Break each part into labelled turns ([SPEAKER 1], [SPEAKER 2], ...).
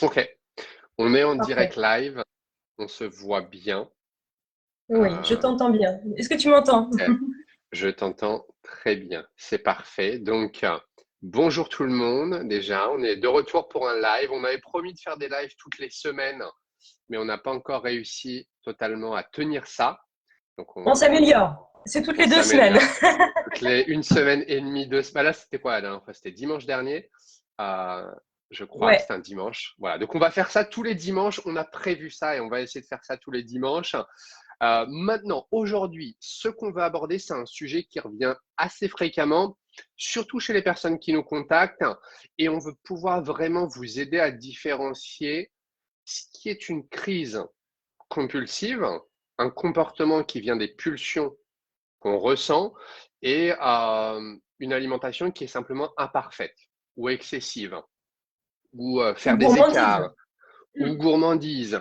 [SPEAKER 1] Ok, on est en direct
[SPEAKER 2] Parfait.
[SPEAKER 1] live, on se voit bien.
[SPEAKER 2] Oui, je
[SPEAKER 1] Euh,
[SPEAKER 2] t'entends bien. Est-ce que tu m'entends?
[SPEAKER 1] eh, je t'entends très bien, c'est parfait. Donc, bonjour tout le monde. Déjà, on est de retour pour un live. On avait promis de faire des lives toutes les semaines, mais on n'a pas encore réussi totalement à tenir ça. Donc,
[SPEAKER 2] On s'améliore. C'est toutes
[SPEAKER 1] on
[SPEAKER 2] les 2 semaines.
[SPEAKER 1] s'améliore. Toutes les une semaine et demie, 2 semaines. Là, c'était quoi la dernière fois? C'était dimanche dernier, euh, je crois.
[SPEAKER 2] Ouais.
[SPEAKER 1] C'était un dimanche. Voilà. Donc, on va faire ça tous les dimanches. On a prévu ça et on va essayer de faire ça tous les dimanches. Maintenant, aujourd'hui, ce qu'on va aborder, c'est un sujet qui revient assez fréquemment, surtout chez les personnes qui nous contactent, et on veut pouvoir vraiment vous aider à différencier ce qui est une crise compulsive, un comportement qui vient des pulsions qu'on ressent, et une alimentation qui est simplement imparfaite ou excessive, ou
[SPEAKER 2] Ou
[SPEAKER 1] faire des
[SPEAKER 2] gourmandise.
[SPEAKER 1] écarts ou gourmandise.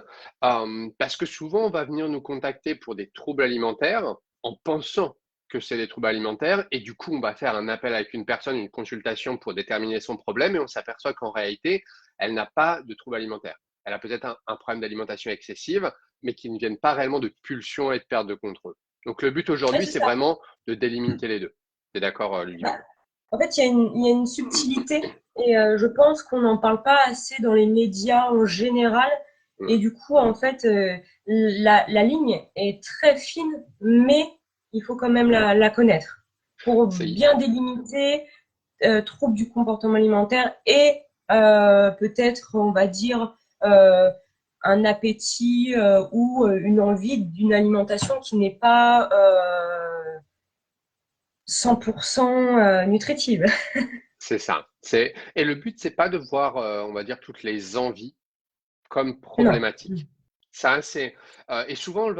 [SPEAKER 1] Parce que souvent, on va venir nous contacter pour des troubles alimentaires en pensant que c'est des troubles alimentaires et du coup, on va faire un appel avec une personne, une consultation pour déterminer son problème et on s'aperçoit qu'en réalité, elle n'a pas de trouble alimentaire. Elle a peut-être un problème d'alimentation excessive, mais qui ne viennent pas réellement de pulsion et de perte de contrôle. Donc, le but
[SPEAKER 2] Ouais,
[SPEAKER 1] aujourd'hui,
[SPEAKER 2] c'est
[SPEAKER 1] c'est
[SPEAKER 2] ça.
[SPEAKER 1] vraiment de délimiter les deux. T'es d'accord, Lily?
[SPEAKER 2] Bah, en fait, il y a une subtilité et je pense qu'on n'en parle pas assez dans les médias en général. Et
[SPEAKER 1] Hmm.
[SPEAKER 2] du coup, en fait, la ligne est très fine, mais il faut quand même la connaître pour
[SPEAKER 1] C'est
[SPEAKER 2] bien délimiter troubles du comportement alimentaire et peut-être, on va dire, un appétit ou une envie d'une alimentation qui n'est pas 100% nutritive.
[SPEAKER 1] c'est ça. Et le but, c'est pas de voir, on va dire, toutes les envies comme
[SPEAKER 2] Non.
[SPEAKER 1] problématique. Ça, et souvent on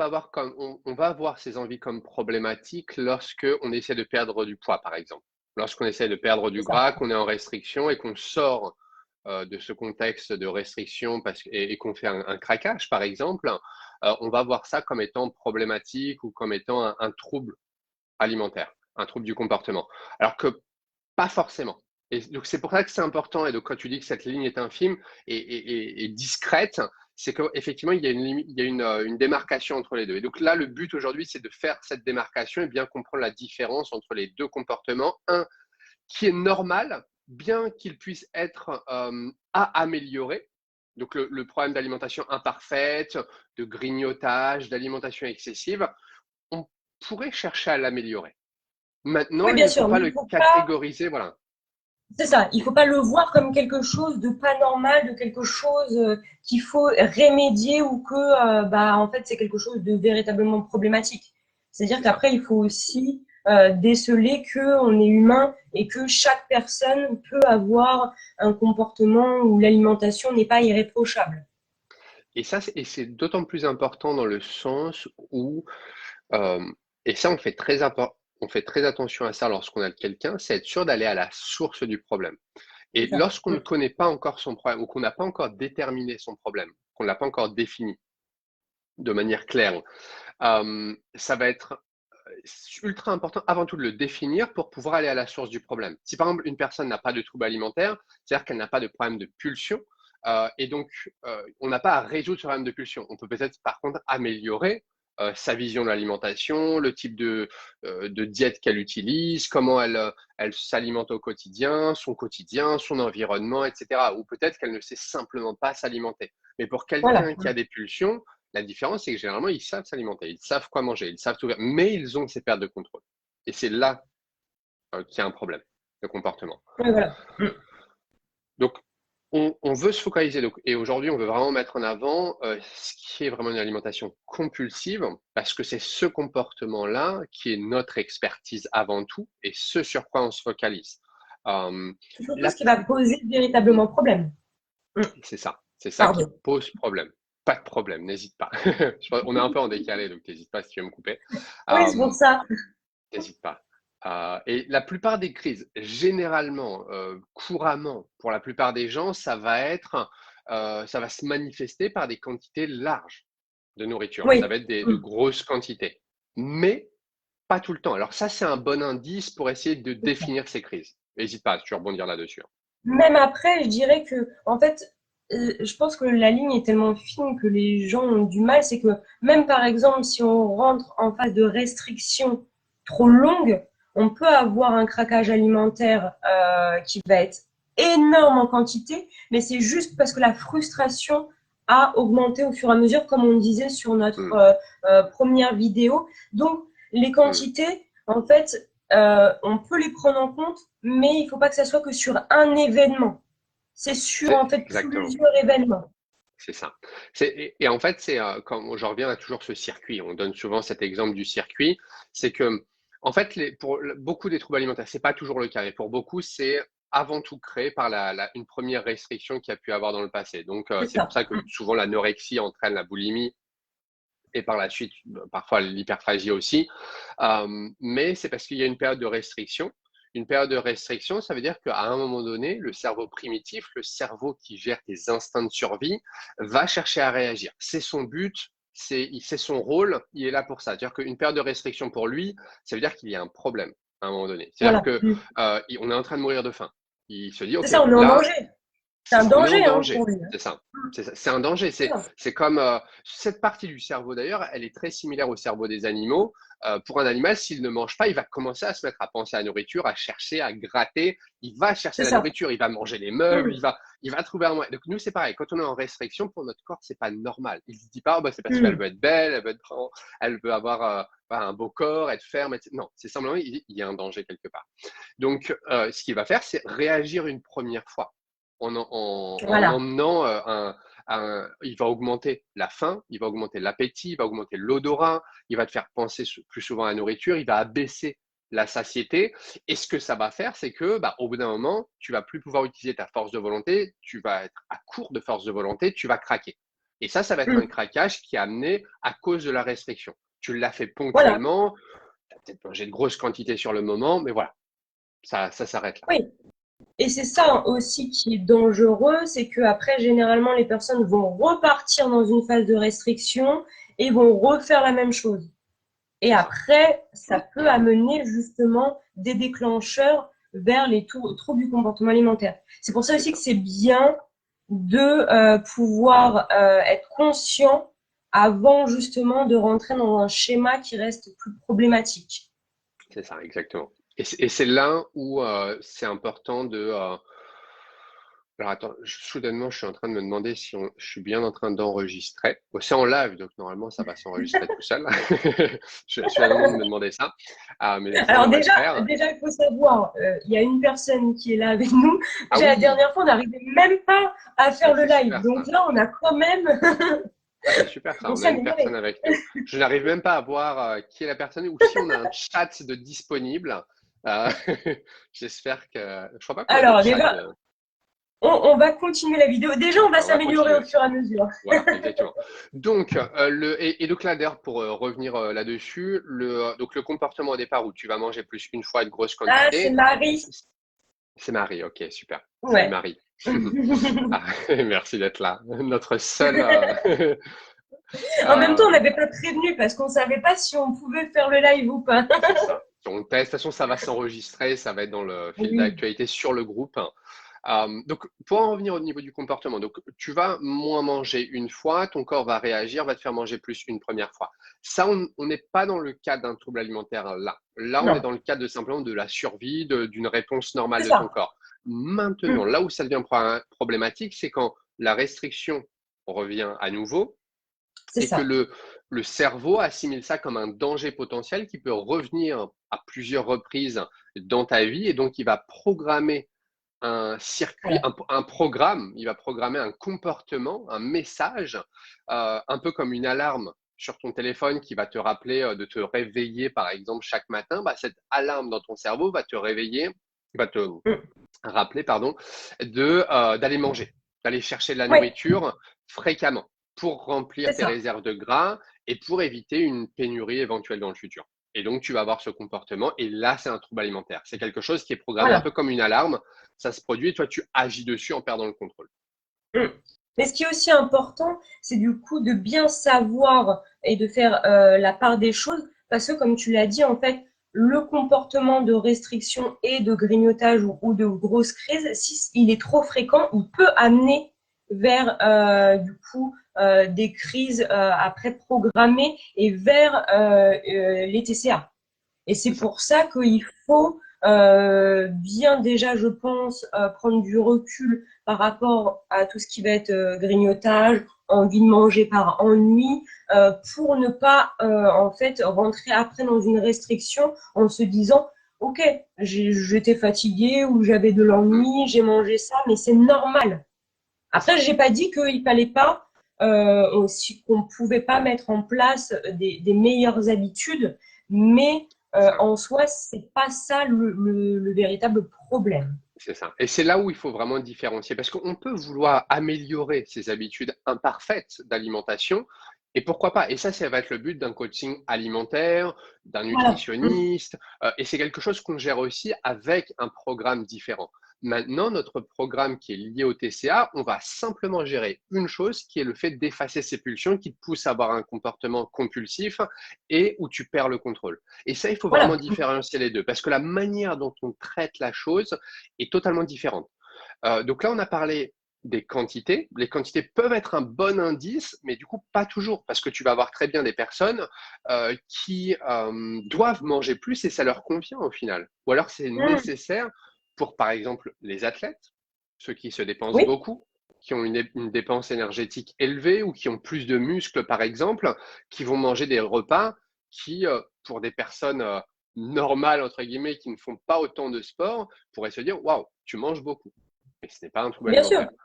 [SPEAKER 1] va avoir ces envies comme problématiques lorsque on essaie de perdre du poids, par exemple. Lorsqu'on essaie de perdre
[SPEAKER 2] C'est
[SPEAKER 1] du
[SPEAKER 2] ça.
[SPEAKER 1] gras, qu'on est en restriction et qu'on sort de ce contexte de restriction et qu'on fait un craquage, par exemple, on va voir ça comme étant problématique ou comme étant un trouble alimentaire, un trouble du comportement. Alors que pas forcément. Et donc c'est pour ça que c'est important. Et donc quand tu dis que cette ligne est infime et discrète, c'est qu'effectivement il y a une démarcation entre les deux. Et donc là, le but aujourd'hui, c'est de faire cette démarcation et bien comprendre la différence entre les deux comportements. Un qui est normal, bien qu'il puisse être à améliorer. Donc le problème d'alimentation imparfaite, de grignotage, d'alimentation excessive, on pourrait chercher à l'améliorer. Maintenant,
[SPEAKER 2] Oui,
[SPEAKER 1] il
[SPEAKER 2] bien
[SPEAKER 1] ne faut
[SPEAKER 2] sûr,
[SPEAKER 1] pas
[SPEAKER 2] mais il
[SPEAKER 1] le
[SPEAKER 2] faut pas.
[SPEAKER 1] catégoriser, voilà.
[SPEAKER 2] C'est ça. Il faut pas le voir comme quelque chose de pas normal, de quelque chose qu'il faut remédier ou que, bah, en fait, c'est quelque chose de véritablement problématique. C'est-à-dire
[SPEAKER 1] C'est ça.
[SPEAKER 2] qu'après, il faut aussi déceler que on est humain et que chaque personne peut avoir un comportement où l'alimentation n'est pas irréprochable.
[SPEAKER 1] Et c'est d'autant plus important dans le sens où, euh, et ça on fait très attention à ça lorsqu'on a quelqu'un, c'est être sûr d'aller à la source du problème.
[SPEAKER 2] C'est
[SPEAKER 1] Et
[SPEAKER 2] ça.
[SPEAKER 1] lorsqu'on ne connaît pas encore son problème ou qu'on n'a pas encore déterminé son problème, qu'on ne l'a pas encore défini de manière claire, ça va être ultra important avant tout de le définir pour pouvoir aller à la source du problème. Si par exemple une personne n'a pas de trouble alimentaire, c'est-à-dire qu'elle n'a pas de problème de pulsion, et donc on n'a pas à résoudre ce problème de pulsion. On peut peut-être par contre améliorer sa vision de l'alimentation, le type de diète qu'elle utilise, comment elle s'alimente au quotidien, son environnement, etc. Ou peut-être qu'elle ne sait simplement pas s'alimenter. Mais pour
[SPEAKER 2] Voilà.
[SPEAKER 1] quelqu'un qui a des pulsions, la différence, c'est que généralement, ils savent s'alimenter, ils savent quoi manger, ils savent tout faire, mais ils ont ces pertes de contrôle. Et c'est là qu'il y a un problème de comportement.
[SPEAKER 2] Ouais, voilà.
[SPEAKER 1] Donc, on veut se focaliser, donc, et aujourd'hui, on veut vraiment mettre en avant ce qui est vraiment une alimentation compulsive, parce que c'est ce comportement-là qui est notre expertise avant tout, et ce sur quoi on se focalise. Euh,
[SPEAKER 2] C'est surtout
[SPEAKER 1] la
[SPEAKER 2] ce qui va
[SPEAKER 1] plus...
[SPEAKER 2] poser
[SPEAKER 1] Hmm,
[SPEAKER 2] véritablement problème. Mm.
[SPEAKER 1] c'est ça qui
[SPEAKER 2] Pardon.
[SPEAKER 1] pose problème. Pas de problème, n'hésite pas. On est un peu en décalé, donc n'hésite pas si tu veux me couper.
[SPEAKER 2] Oui, c'est pour
[SPEAKER 1] Euh,
[SPEAKER 2] ça.
[SPEAKER 1] N'hésite pas. Et la plupart des crises, généralement, couramment, pour la plupart des gens, ça va se manifester par des quantités larges de nourriture. Ça
[SPEAKER 2] Oui.
[SPEAKER 1] va être de
[SPEAKER 2] Mm.
[SPEAKER 1] grosses quantités, mais pas tout le temps. Alors ça, c'est un bon indice pour essayer de définir ces crises. N'hésite pas, si tu veux rebondir là-dessus.
[SPEAKER 2] Même après, je dirais que, en fait, je pense que la ligne est tellement fine que les gens ont du mal. C'est que même par exemple, si on rentre en phase de restriction trop longue, on peut avoir un craquage alimentaire qui va être énorme en quantité, mais c'est juste parce que la frustration a augmenté au fur et à mesure, comme on disait sur notre première vidéo. Donc, les quantités, en fait, on peut les prendre en compte, mais il ne faut pas que ça soit que sur un événement. C'est sur en fait
[SPEAKER 1] Exactement.
[SPEAKER 2] plusieurs événements.
[SPEAKER 1] C'est ça. Et en fait, c'est comme je reviens à toujours ce circuit. On donne souvent cet exemple du circuit. C'est que, en fait, pour beaucoup des troubles alimentaires, c'est pas toujours le cas. Et pour beaucoup, c'est avant tout créé par une première restriction qu'il y a pu avoir dans le passé. Donc, c'est pour ça que souvent l'anorexie entraîne la boulimie et par la suite, parfois l'hyperphagie aussi. Mais c'est parce qu'il y a une période de restriction. Une période de restriction, ça veut dire qu'à un moment donné, le cerveau primitif, le cerveau qui gère tes instincts de survie, va chercher à réagir. C'est son but, c'est son rôle, il est là pour ça. C'est-à-dire qu'une période de restriction pour lui, ça veut dire qu'il y a un problème à un moment donné. C'est-à-dire qu'on est en train de mourir de faim. Il se dit, OK,
[SPEAKER 2] c'est ça, on est en danger. C'est un danger, pour lui.
[SPEAKER 1] C'est ça. C'est un danger. C'est comme cette partie du cerveau d'ailleurs, elle est très similaire au cerveau des animaux. Pour un animal, s'il ne mange pas, il va commencer à se mettre à penser à la nourriture, à chercher, à gratter. Il va chercher la nourriture, il va manger les meubles, il va trouver un moyen. Donc nous, c'est pareil. Quand on est en restriction, pour notre corps, c'est pas normal. Il se dit pas, c'est parce qu'elle veut être belle, elle veut avoir un beau corps, être ferme. Etc. Non, c'est simplement il y a un danger quelque part. Donc, ce qu'il va faire, c'est réagir une première fois. En emmenant il va augmenter la faim, il va augmenter l'appétit, il va augmenter l'odorat, il va te faire penser plus souvent à la nourriture, il va abaisser la satiété. Et ce que ça va faire, c'est que au bout d'un moment, tu vas plus pouvoir utiliser ta force de volonté, tu vas être à court de force de volonté, tu vas craquer. Et ça va être un craquage qui est amené à cause de la restriction. Tu l'as fait ponctuellement, tu as peut-être mangé de grosses quantités sur le moment, mais voilà, ça s'arrête là.
[SPEAKER 2] Oui. Et c'est ça aussi qui est dangereux, c'est que après généralement les personnes vont repartir dans une phase de restriction et vont refaire la même chose. Et après, ça peut amener justement des déclencheurs vers les troubles du comportement alimentaire. C'est pour ça aussi que c'est bien de pouvoir être conscient avant justement de rentrer dans un schéma qui reste plus problématique.
[SPEAKER 1] C'est ça, exactement. Et c'est là où c'est important de… Alors attends, soudainement, je suis en train de me demander si je suis bien en train d'enregistrer. C'est en live, donc normalement, ça va s'enregistrer tout seul. Je suis à train de me demander ça. Mais
[SPEAKER 2] alors déjà, il faut savoir, il y a une personne qui est là avec nous. La dernière fois, on n'arrivait même pas à faire le live. Donc là, on a quand même…
[SPEAKER 1] c'est super ça, on a une personne avec nous. Je n'arrive même pas à voir qui est la personne ou si on a un chat de disponible. J'espère que… Je crois pas qu'on
[SPEAKER 2] alors déjà, on va continuer la vidéo. Déjà, on va s'améliorer au fur et à mesure.
[SPEAKER 1] Voilà, exactement. Donc, donc là, d'ailleurs, pour revenir là-dessus, donc le comportement au départ où tu vas manger plus une fois une grosse quantité.
[SPEAKER 2] Ah, c'est Marie.
[SPEAKER 1] C'est Marie, ok, super.
[SPEAKER 2] Ouais.
[SPEAKER 1] C'est Marie. Merci d'être là. Notre seule…
[SPEAKER 2] En même temps, on n'avait pas prévenu parce qu'on ne savait pas si on pouvait faire le live ou pas.
[SPEAKER 1] Donc, de toute façon, ça va s'enregistrer, ça va être dans le fil d'actualité sur le groupe. Donc, pour en revenir au niveau du comportement, donc tu vas moins manger une fois, ton corps va réagir, va te faire manger plus une première fois. Ça, on n'est pas dans le cadre d'un trouble alimentaire là. Là, on est dans le cadre simplement de la survie, d'une réponse normale de ton corps. Maintenant, là où ça devient problématique, c'est quand la restriction revient à nouveau et que le cerveau assimile ça comme un danger potentiel qui peut revenir à plusieurs reprises dans ta vie et donc il va programmer un circuit, un programme, il va programmer un comportement, un message, un peu comme une alarme sur ton téléphone qui va te rappeler de te réveiller, par exemple, chaque matin. Cette alarme dans ton cerveau va te réveiller, va te rappeler, d'aller manger, d'aller chercher de la nourriture fréquemment pour remplir tes réserves de gras et pour éviter une pénurie éventuelle dans le futur. Et donc, tu vas avoir ce comportement. Et là, c'est un trouble alimentaire. C'est quelque chose qui est programmé un peu comme une alarme. Ça se produit et toi, tu agis dessus en perdant le contrôle.
[SPEAKER 2] Mais ce qui est aussi important, c'est du coup de bien savoir et de faire la part des choses. Parce que, comme tu l'as dit, en fait, le comportement de restriction et de grignotage ou de grosse crise, si il est trop fréquent, il peut amener vers du coup des crises après programmées et vers les TCA. Et c'est
[SPEAKER 1] C'est ça.
[SPEAKER 2] pour ça qu'il faut bien déjà, je pense, prendre du recul par rapport à tout ce qui va être grignotage, envie de manger par ennui, pour ne pas en fait rentrer après dans une restriction en se disant ok, j'étais fatiguée ou j'avais de
[SPEAKER 1] Mm,
[SPEAKER 2] l'ennui, j'ai mangé ça, mais c'est normal.
[SPEAKER 1] c'est
[SPEAKER 2] Après,
[SPEAKER 1] ça.
[SPEAKER 2] j'ai pas dit qu'il fallait pas aussi qu'on pouvait pas mettre en place des meilleures habitudes, mais
[SPEAKER 1] C'est ça.
[SPEAKER 2] en soi, c'est pas ça le véritable problème.
[SPEAKER 1] C'est ça. Et c'est là où il faut vraiment différencier, parce qu'on peut vouloir améliorer ses habitudes imparfaites d'alimentation, et pourquoi pas. Et ça va être le but d'un coaching alimentaire, d'un
[SPEAKER 2] Voilà.
[SPEAKER 1] nutritionniste, et c'est quelque chose qu'on gère aussi avec un programme différent. Maintenant, notre programme qui est lié au TCA, on va simplement gérer une chose qui est le fait d'effacer ces pulsions qui te poussent à avoir un comportement compulsif et où tu perds le contrôle. Et ça, il faut vraiment
[SPEAKER 2] Voilà.
[SPEAKER 1] différencier les deux, parce que la manière dont on traite la chose est totalement différente. Donc là, on a parlé des quantités. Les quantités peuvent être un bon indice, mais du coup, pas toujours, parce que tu vas avoir très bien des personnes qui doivent manger plus et ça leur convient au final. Ou alors, c'est
[SPEAKER 2] Mmh.
[SPEAKER 1] nécessaire pour, par exemple, les athlètes, ceux qui se dépensent
[SPEAKER 2] Oui,
[SPEAKER 1] beaucoup, qui ont une dépense énergétique élevée ou qui ont plus de muscles, par exemple, qui vont manger des repas qui, pour des personnes normales, entre guillemets, qui ne font pas autant de sport, pourraient se dire, waouh, tu manges beaucoup. Mais ce n'est pas un trouble
[SPEAKER 2] bien sûr.
[SPEAKER 1] alimentaire.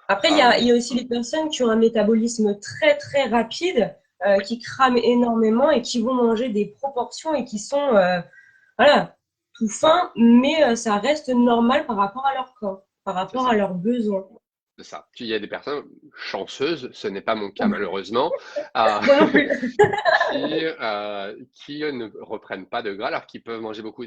[SPEAKER 2] Après, il y a aussi les personnes qui ont un métabolisme très, très rapide,
[SPEAKER 1] Oui,
[SPEAKER 2] qui crament énormément et qui vont manger des proportions et qui sont, voilà, tout fins, mais ça reste normal par rapport à leur corps, par
[SPEAKER 1] c'est
[SPEAKER 2] rapport à
[SPEAKER 1] ça.
[SPEAKER 2] leurs besoins.
[SPEAKER 1] C'est ça. Il y a des personnes chanceuses, ce n'est pas mon cas malheureusement, euh,
[SPEAKER 2] Moi non plus.
[SPEAKER 1] qui ne reprennent pas de gras alors qu'ils peuvent manger beaucoup.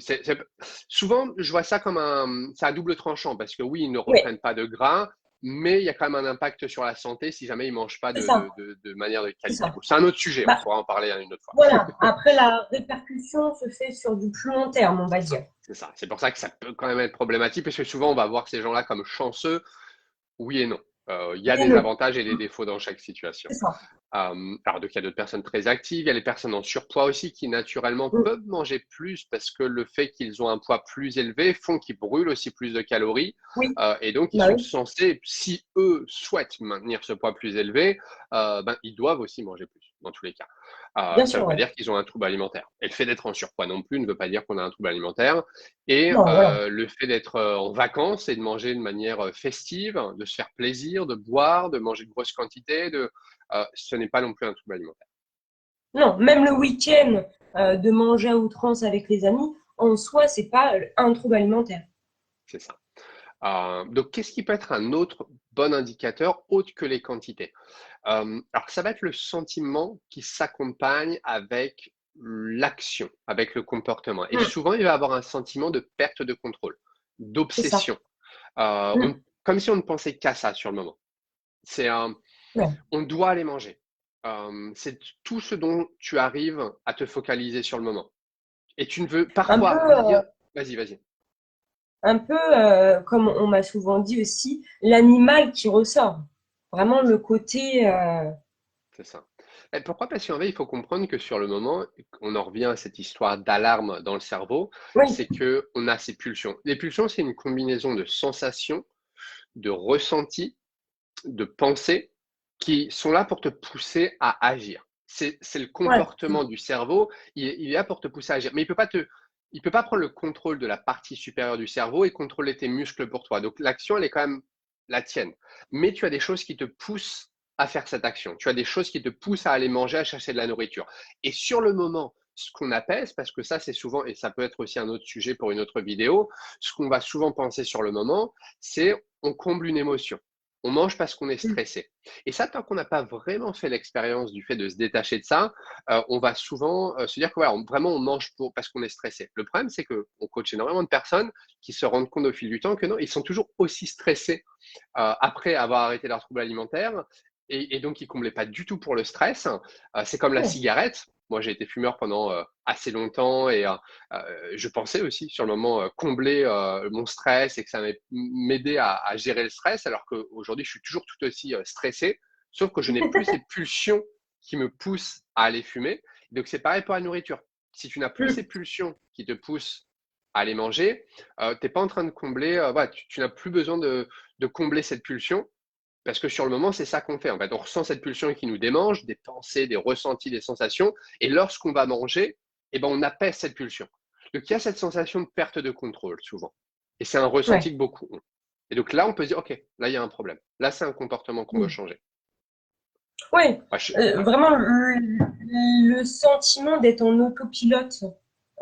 [SPEAKER 1] Souvent, je vois ça comme c'est à double tranchant parce que oui, ils ne
[SPEAKER 2] Oui,
[SPEAKER 1] reprennent pas de gras, mais il y a quand même un impact sur la santé si jamais ils ne mangent pas
[SPEAKER 2] c'est ça,
[SPEAKER 1] de manière de
[SPEAKER 2] c'est
[SPEAKER 1] qualité.
[SPEAKER 2] ça.
[SPEAKER 1] Bon, c'est un autre sujet, on
[SPEAKER 2] Bah,
[SPEAKER 1] pourra en parler une autre fois.
[SPEAKER 2] voilà. Après, la répercussion se fait sur du plus long terme, on va
[SPEAKER 1] C'est ça.
[SPEAKER 2] dire.
[SPEAKER 1] C'est ça. C'est pour ça que ça peut quand même être problématique parce que souvent on va voir ces gens-là comme chanceux. Oui et non. Il y a
[SPEAKER 2] Oui et
[SPEAKER 1] des
[SPEAKER 2] non.
[SPEAKER 1] avantages et des défauts dans chaque situation.
[SPEAKER 2] C'est ça.
[SPEAKER 1] Alors, donc, il y a d'autres personnes très actives, il y a les personnes en surpoids aussi qui naturellement
[SPEAKER 2] Mm.
[SPEAKER 1] peuvent manger plus parce que le fait qu'ils ont un poids plus élevé font qu'ils brûlent aussi plus de calories.
[SPEAKER 2] Oui,
[SPEAKER 1] Et donc, ils
[SPEAKER 2] bah
[SPEAKER 1] sont
[SPEAKER 2] oui,
[SPEAKER 1] censés, si eux souhaitent maintenir ce poids plus élevé, ben, ils doivent aussi manger plus, dans tous les cas.
[SPEAKER 2] bien
[SPEAKER 1] Ça ne
[SPEAKER 2] sûr,
[SPEAKER 1] veut pas
[SPEAKER 2] ouais.
[SPEAKER 1] dire qu'ils ont un trouble alimentaire. Et le fait d'être en surpoids non plus ne veut pas dire qu'on a un trouble alimentaire. Et
[SPEAKER 2] Non, voilà.
[SPEAKER 1] le fait d'être en vacances et de manger de manière festive, de se faire plaisir, de boire, de manger de grosses quantités, ce n'est pas non plus un trouble alimentaire.
[SPEAKER 2] Non, même le week-end, de manger à outrance avec les amis, en soi, c'est pas un trouble alimentaire.
[SPEAKER 1] C'est ça. Donc, qu'est-ce qui peut être un autre bon indicateur autre que les quantités? Alors, ça va être le sentiment qui s'accompagne avec l'action, avec le comportement. Et
[SPEAKER 2] Mm.
[SPEAKER 1] souvent, il va avoir un sentiment de perte de contrôle,
[SPEAKER 2] C'est ça.
[SPEAKER 1] d'obsession,
[SPEAKER 2] Mm.
[SPEAKER 1] comme si on ne pensait qu'à ça sur le moment. C'est
[SPEAKER 2] Ouais.
[SPEAKER 1] on doit aller manger. C'est tout ce dont tu arrives à te focaliser sur le moment. Et tu ne veux
[SPEAKER 2] Un peu,
[SPEAKER 1] parfois rien. Vas-y, vas-y.
[SPEAKER 2] un peu comme on m'a souvent dit aussi, l'animal qui ressort. Vraiment
[SPEAKER 1] C'est
[SPEAKER 2] le
[SPEAKER 1] ça.
[SPEAKER 2] côté,
[SPEAKER 1] C'est ça. Et pourquoi? Parce qu'en fait, il faut comprendre que sur le moment, on en revient à cette histoire d'alarme dans le cerveau,
[SPEAKER 2] oui,
[SPEAKER 1] c'est que on a ces pulsions. Les pulsions, c'est une combinaison de sensations, de ressentis, de pensées qui sont là pour te pousser à agir. C'est le
[SPEAKER 2] voilà.
[SPEAKER 1] comportement du cerveau, il est là pour te pousser à agir. Mais il peut pas prendre le contrôle de la partie supérieure du cerveau et contrôler tes muscles pour toi. Donc l'action, elle est quand même la tienne. Mais tu as des choses qui te poussent à faire cette action. Tu as des choses qui te poussent à aller manger, à chercher de la nourriture. Et sur le moment, ce qu'on apaise, parce que ça c'est souvent, et ça peut être aussi un autre sujet pour une autre vidéo, ce qu'on va souvent penser sur le moment, c'est on comble une émotion. On mange parce qu'on est
[SPEAKER 2] Mm.
[SPEAKER 1] stressé. Et ça, tant qu'on n'a pas vraiment fait l'expérience du fait de se détacher de ça, on va souvent se dire que voilà, vraiment on mange parce qu'on est stressé. Le problème, c'est qu'on coach énormément de personnes qui se rendent compte au fil du temps que non, ils sont toujours aussi stressés après avoir arrêté leur trouble alimentaire et donc ils ne comblaient pas du tout pour le stress. C'est comme la
[SPEAKER 2] Oh,
[SPEAKER 1] cigarette. Moi, j'ai été fumeur pendant assez longtemps et je pensais aussi sur le moment combler mon stress et que ça allait m'aider à gérer le stress, alors qu'aujourd'hui, je suis toujours tout aussi stressé, sauf que je n'ai plus ces pulsions qui me poussent à aller fumer. Donc, c'est pareil pour la nourriture. Si tu n'as plus ces pulsions qui te poussent à aller manger, tu n'es pas en train de combler, voilà, tu n'as plus besoin de combler cette pulsion. Parce que sur le moment, c'est ça qu'on fait. En fait, on ressent cette pulsion qui nous démange, des pensées, des ressentis, des sensations. Et lorsqu'on va manger, eh ben, on apaise cette pulsion. Donc, il y a cette sensation de perte de contrôle souvent. Et c'est un ressenti
[SPEAKER 2] Ouais.
[SPEAKER 1] que beaucoup ont. Et donc là, on peut se dire, OK, là, il y a un problème. Là, c'est un comportement qu'on veut
[SPEAKER 2] Mm.
[SPEAKER 1] changer.
[SPEAKER 2] Ouais.
[SPEAKER 1] Ah,
[SPEAKER 2] Vraiment le sentiment d'être en autopilote,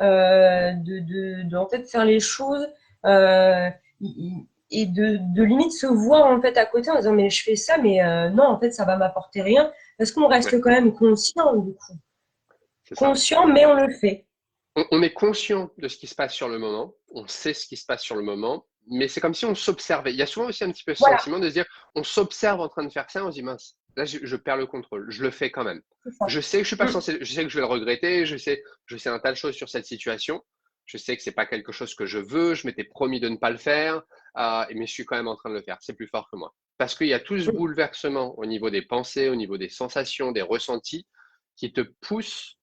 [SPEAKER 2] en fait faire les choses euh, et de limite se voir en fait à côté en disant mais je fais ça mais non en fait ça va m'apporter rien parce qu'on
[SPEAKER 1] ouais,
[SPEAKER 2] reste quand même conscient du coup.
[SPEAKER 1] c'est ça.
[SPEAKER 2] Conscient mais on le fait.
[SPEAKER 1] On est conscient de ce qui se passe sur le moment, on sait ce qui se passe sur le moment, mais c'est comme si on s'observait. Il y a souvent aussi un petit peu ce
[SPEAKER 2] Voilà,
[SPEAKER 1] sentiment de se dire, on s'observe en train de faire ça, on se dit, mince, là je perds le contrôle, je le fais quand même.
[SPEAKER 2] c'est ça.
[SPEAKER 1] Je sais que je suis pas
[SPEAKER 2] Mm.
[SPEAKER 1] censé, je sais que je vais le regretter, je sais un tas de choses sur cette situation, je sais que c'est pas quelque chose que je veux, je m'étais promis de ne pas le faire, mais je suis quand même en train de le faire. C'est plus fort que moi. Parce qu'il y a tout ce
[SPEAKER 2] Mm.
[SPEAKER 1] bouleversement au niveau des pensées, au niveau des sensations, des ressentis, qui te poussent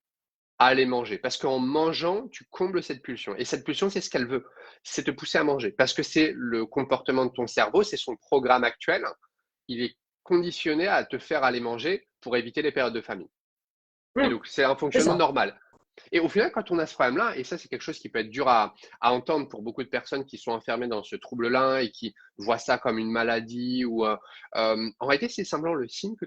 [SPEAKER 1] à aller manger. Parce qu'en mangeant, tu combles cette pulsion. Et cette pulsion, c'est ce qu'elle veut. C'est te pousser à manger. Parce que c'est le comportement de ton cerveau, c'est son programme actuel. Il est conditionné à te faire aller manger pour éviter les périodes de famine. Et
[SPEAKER 2] Mm.
[SPEAKER 1] donc, c'est un
[SPEAKER 2] C'est
[SPEAKER 1] fonctionnement
[SPEAKER 2] ça.
[SPEAKER 1] normal. Et au final, quand on a ce problème-là, et ça, c'est quelque chose qui peut être dur à entendre pour beaucoup de personnes qui sont enfermées dans ce trouble-là et qui voient ça comme une maladie ou en réalité, c'est simplement le signe que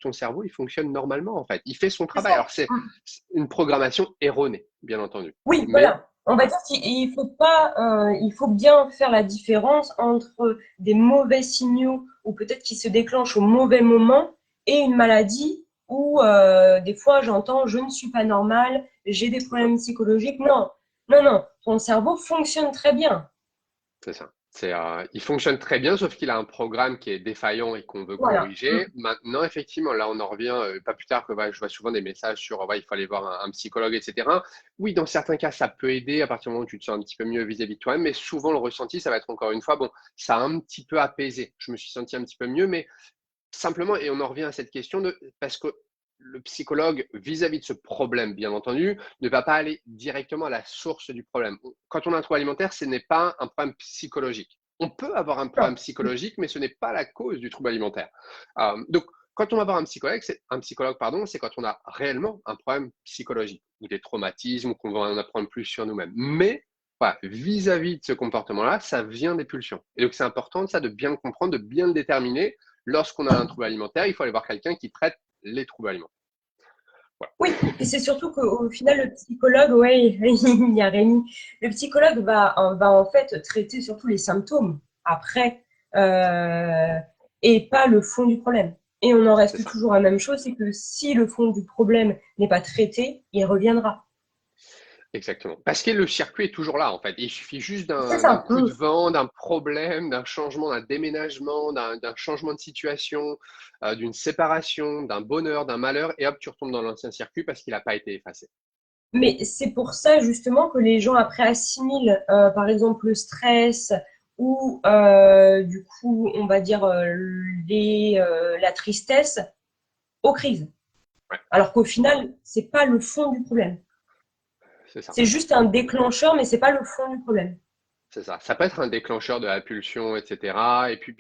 [SPEAKER 1] ton cerveau, il fonctionne normalement, en fait. Il fait son
[SPEAKER 2] C'est
[SPEAKER 1] travail.
[SPEAKER 2] ça.
[SPEAKER 1] Alors, c'est
[SPEAKER 2] Mm.
[SPEAKER 1] une programmation erronée, bien entendu.
[SPEAKER 2] Oui,
[SPEAKER 1] Mais
[SPEAKER 2] voilà. On va dire qu'il faut pas, il faut bien faire la différence entre des mauvais signaux ou peut-être qui se déclenchent au mauvais moment et une maladie où des fois j'entends je ne suis pas normal, j'ai des
[SPEAKER 1] c'est ça.
[SPEAKER 2] problèmes psychologiques. Non, non, non. Ton cerveau fonctionne très bien.
[SPEAKER 1] C'est ça. Il fonctionne très bien, sauf qu'il a un programme qui est défaillant et qu'on veut
[SPEAKER 2] Voilà.
[SPEAKER 1] corriger. Maintenant, effectivement, là, on en revient pas plus tard que je vois souvent des messages sur il faut aller voir un psychologue, etc. Oui, dans certains cas, ça peut aider à partir du moment où tu te sens un petit peu mieux vis-à-vis de toi-même, mais souvent, le ressenti, ça va être encore une fois, bon, ça a un petit peu apaisé. Je me suis senti un petit peu mieux, mais simplement, et on en revient à cette question parce que le psychologue, vis-à-vis de ce problème, bien entendu, ne va pas aller directement à la source du problème. Quand on a un trouble alimentaire, ce n'est pas un problème psychologique. On peut avoir un problème
[SPEAKER 2] Non.
[SPEAKER 1] psychologique, mais ce n'est pas la cause du trouble alimentaire. Donc, quand on va voir un psychologue, pardon, c'est quand on a réellement un problème psychologique ou des traumatismes ou qu'on va en apprendre plus sur nous-mêmes. Mais voilà, vis-à-vis de ce comportement-là, ça vient des pulsions. Et donc, c'est important ça de bien le comprendre, de bien le déterminer. Lorsqu'on a un trouble alimentaire, il faut aller voir quelqu'un qui traite les troubles alimentaires. Voilà.
[SPEAKER 2] Oui, et c'est surtout qu'au final, le psychologue, ouais, il y a Rémi, le psychologue va en fait traiter surtout les symptômes après euh, et pas le fond du problème. Et on en
[SPEAKER 1] C'est
[SPEAKER 2] reste
[SPEAKER 1] ça.
[SPEAKER 2] toujours à la même chose, c'est que si le fond du problème n'est pas traité, il reviendra.
[SPEAKER 1] Exactement. Parce que le circuit est toujours là, en fait. Il suffit juste
[SPEAKER 2] C'est
[SPEAKER 1] d'un
[SPEAKER 2] ça.
[SPEAKER 1] coup de vent, d'un problème, d'un changement, d'un déménagement, d'un changement de situation, d'une séparation, d'un bonheur, d'un malheur, et hop, tu retombes dans l'ancien circuit parce qu'il n'a pas été effacé.
[SPEAKER 2] Mais c'est pour ça justement que les gens après assimilent, par exemple, le stress ou du coup, on va dire la tristesse aux crises.
[SPEAKER 1] Ouais,
[SPEAKER 2] Alors qu'au final, c'est pas le fond du problème.
[SPEAKER 1] c'est ça.
[SPEAKER 2] C'est juste un déclencheur, mais c'est pas le fond du problème.
[SPEAKER 1] C'est ça. Ça peut être un déclencheur de la pulsion, etc. Et puis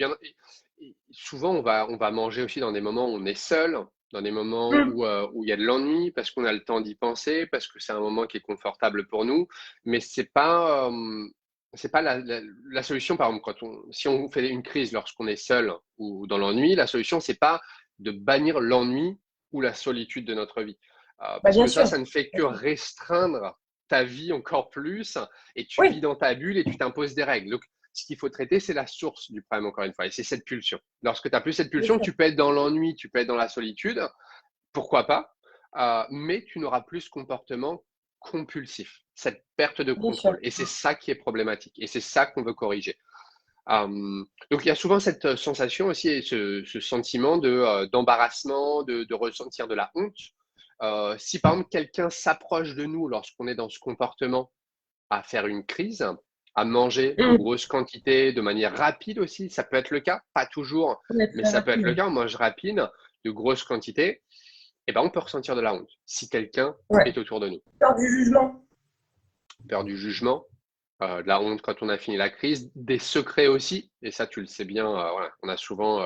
[SPEAKER 1] souvent on va manger aussi dans des moments où on est seul, dans des moments
[SPEAKER 2] Mm.
[SPEAKER 1] où il y a de l'ennui, parce qu'on a le temps d'y penser, parce que c'est un moment qui est confortable pour nous. Mais c'est pas la solution. Par exemple, si on fait une crise lorsqu'on est seul ou dans l'ennui, la solution c'est pas de bannir l'ennui ou la solitude de notre vie.
[SPEAKER 2] Bah,
[SPEAKER 1] Parce
[SPEAKER 2] bien
[SPEAKER 1] que
[SPEAKER 2] sûr.
[SPEAKER 1] ça ne fait
[SPEAKER 2] Bien
[SPEAKER 1] que
[SPEAKER 2] sûr.
[SPEAKER 1] restreindre ta vie encore plus et tu vis
[SPEAKER 2] Oui,
[SPEAKER 1] dans ta bulle et tu t'imposes des règles. Donc, ce qu'il faut traiter, c'est la source du problème, encore une fois, et c'est cette pulsion. Lorsque tu n'as plus cette
[SPEAKER 2] bien
[SPEAKER 1] pulsion,
[SPEAKER 2] sûr.
[SPEAKER 1] tu peux être dans l'ennui, tu peux être dans la solitude, pourquoi pas, mais tu n'auras plus ce comportement compulsif, cette perte de
[SPEAKER 2] Bien sûr.
[SPEAKER 1] contrôle. Et c'est ça qui est problématique, et c'est ça qu'on veut corriger. Donc il y a souvent cette sensation aussi et ce sentiment d'embarrassement, de ressentir de la honte Si par exemple quelqu'un s'approche de nous lorsqu'on est dans ce comportement à faire une crise, à manger de
[SPEAKER 2] Mm.
[SPEAKER 1] grosses quantités de manière rapide aussi, ça peut être le cas, pas toujours,
[SPEAKER 2] Ouais,
[SPEAKER 1] mais
[SPEAKER 2] très
[SPEAKER 1] ça peut être le
[SPEAKER 2] rapide.
[SPEAKER 1] cas, on mange rapide, de grosses quantités, et ben on peut ressentir de la honte si quelqu'un
[SPEAKER 2] Ouais.
[SPEAKER 1] est autour de nous.
[SPEAKER 2] Peur du jugement.
[SPEAKER 1] Peur du jugement, de la honte quand on a fini la crise, des secrets aussi, et ça tu le sais bien, voilà, on a souvent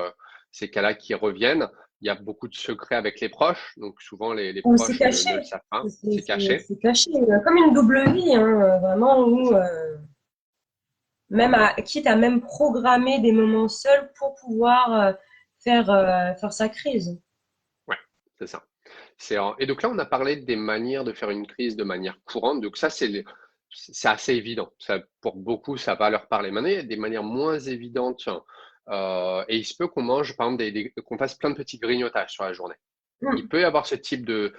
[SPEAKER 1] ces cas-là qui reviennent. Il y a beaucoup de secrets avec les proches, donc souvent les
[SPEAKER 2] Ou c'est
[SPEAKER 1] proches
[SPEAKER 2] caché.
[SPEAKER 1] ne le savent pas, c'est
[SPEAKER 2] C'est
[SPEAKER 1] caché.
[SPEAKER 2] c'est caché. Comme une double vie, hein, vraiment,
[SPEAKER 1] C'est
[SPEAKER 2] où
[SPEAKER 1] ça.
[SPEAKER 2] même quitte à même programmer des moments seuls pour pouvoir faire sa crise.
[SPEAKER 1] Ouais, c'est ça. Et donc là, on a parlé des manières de faire une crise de manière courante. Donc ça, c'est assez évident. Ça, pour beaucoup, ça va leur parler. Maintenant, il y a des manières moins évidentes. Et il se peut qu'on mange, par exemple, qu'on fasse plein de petits grignotages sur la journée. Il
[SPEAKER 2] Mm.
[SPEAKER 1] peut y avoir ce type de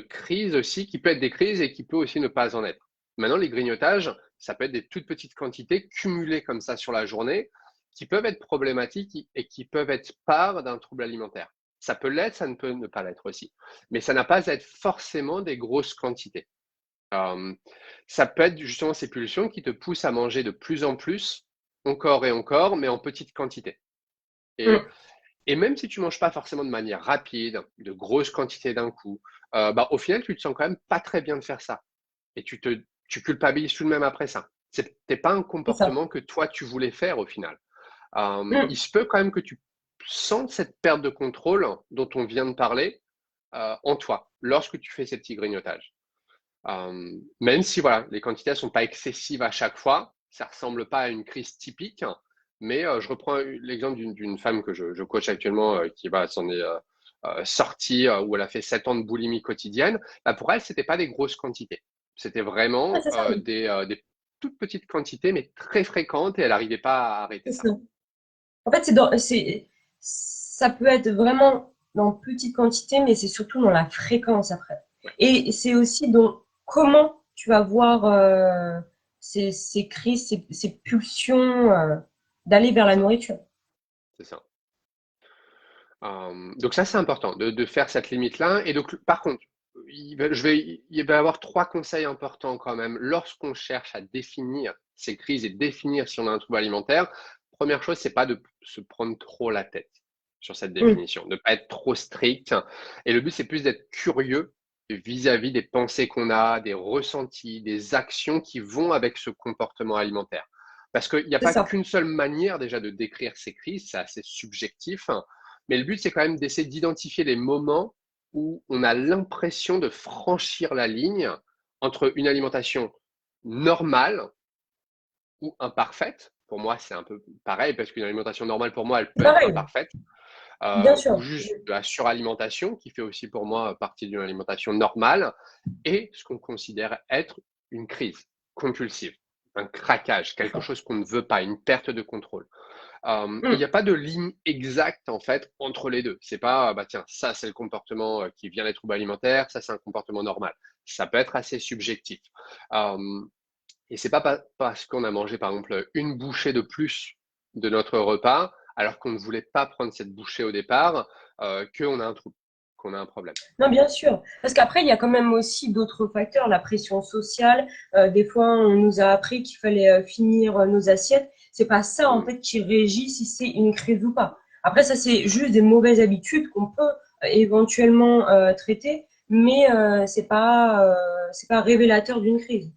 [SPEAKER 1] crise aussi, qui peut être des crises et qui peut aussi ne pas en être. Maintenant, les grignotages, ça peut être des toutes petites quantités cumulées comme ça sur la journée, qui peuvent être problématiques et qui peuvent être part d'un trouble alimentaire. Ça peut l'être, ça ne peut ne pas l'être aussi. Mais ça n'a pas à être forcément des grosses quantités. Euh, Ça peut être justement ces pulsions qui te poussent à manger de plus en plus, encore et encore, mais en petite quantité. Et
[SPEAKER 2] Mm.
[SPEAKER 1] et même si tu manges pas forcément de manière rapide, de grosses quantités d'un coup, bah, au final, tu te sens quand même pas très bien de faire ça. Et tu culpabilises tout de même après ça. C'était pas un
[SPEAKER 2] C'est ça.
[SPEAKER 1] comportement que toi, tu voulais faire au final. Il
[SPEAKER 2] Mm.
[SPEAKER 1] se peut quand même que tu sentes cette perte de contrôle dont on vient de parler en toi, lorsque tu fais ces petits grignotages. Même si voilà, les quantités ne sont pas excessives à chaque fois, ça ressemble pas à une crise typique, mais je reprends l'exemple d'une femme que je coach actuellement qui s'en est sortie, où elle a fait 7 ans de boulimie quotidienne. Bah, pour elle, c'était pas des grosses quantités. C'était
[SPEAKER 2] Ouais,
[SPEAKER 1] vraiment
[SPEAKER 2] c'est ça.
[SPEAKER 1] des toutes petites quantités, mais très fréquentes, et elle n'arrivait pas à arrêter
[SPEAKER 2] C'est
[SPEAKER 1] ça.
[SPEAKER 2] ça. En fait, ça peut être vraiment dans petite quantité, mais c'est surtout dans la fréquence après.
[SPEAKER 1] Ouais,
[SPEAKER 2] Et c'est aussi dans comment tu vas voir ces crises, ces pulsions d'aller vers
[SPEAKER 1] c'est
[SPEAKER 2] la
[SPEAKER 1] ça,
[SPEAKER 2] nourriture.
[SPEAKER 1] c'est ça. Donc ça, c'est important de faire cette limite-là. Et donc, par contre, il va y avoir trois conseils importants quand même lorsqu'on cherche à définir ces crises et définir si on a un trouble alimentaire. Première chose, c'est pas de se prendre trop la tête sur cette
[SPEAKER 2] Mm,
[SPEAKER 1] définition, de pas être trop strict. Et le but, c'est plus d'être curieux vis-à-vis des pensées qu'on a, des ressentis, des actions qui vont avec ce comportement alimentaire. Parce qu'il n'y a
[SPEAKER 2] c'est
[SPEAKER 1] pas
[SPEAKER 2] ça.
[SPEAKER 1] qu'une seule manière déjà de décrire ces crises, c'est assez subjectif. Mais le but, c'est quand même d'essayer d'identifier les moments où on a l'impression de franchir la ligne entre une alimentation normale ou imparfaite. Pour moi, c'est un peu pareil, parce qu'une alimentation normale, pour moi, elle
[SPEAKER 2] C'est
[SPEAKER 1] peut être
[SPEAKER 2] pareil,
[SPEAKER 1] imparfaite,
[SPEAKER 2] bien
[SPEAKER 1] ou
[SPEAKER 2] sûr.
[SPEAKER 1] juste de la suralimentation, qui fait aussi pour moi partie d'une alimentation normale, et ce qu'on considère être une crise compulsive, un craquage,
[SPEAKER 2] C'est
[SPEAKER 1] quelque
[SPEAKER 2] ça.
[SPEAKER 1] chose qu'on ne veut pas, une perte de contrôle. Il n'y
[SPEAKER 2] Mm,
[SPEAKER 1] a pas de ligne exacte en fait entre les deux. C'est pas bah tiens, ça c'est le comportement qui vient des troubles alimentaires, ça c'est un comportement normal. Ça peut être assez subjectif. Euh, et c'est pas parce qu'on a mangé par exemple une bouchée de plus de notre repas, alors qu'on ne voulait pas prendre cette bouchée au départ, qu'on a un trouble, qu'on a un problème.
[SPEAKER 2] non, bien sûr. Parce qu'après, il y a quand même aussi d'autres facteurs, la pression sociale. Des fois, on nous a appris qu'il fallait finir nos assiettes. C'est pas ça, en
[SPEAKER 1] Mm,
[SPEAKER 2] fait, qui régit si c'est une crise ou pas. Après, ça, c'est
[SPEAKER 1] c'est ça.
[SPEAKER 2] juste des mauvaises habitudes qu'on peut éventuellement traiter, mais c'est pas révélateur d'une crise.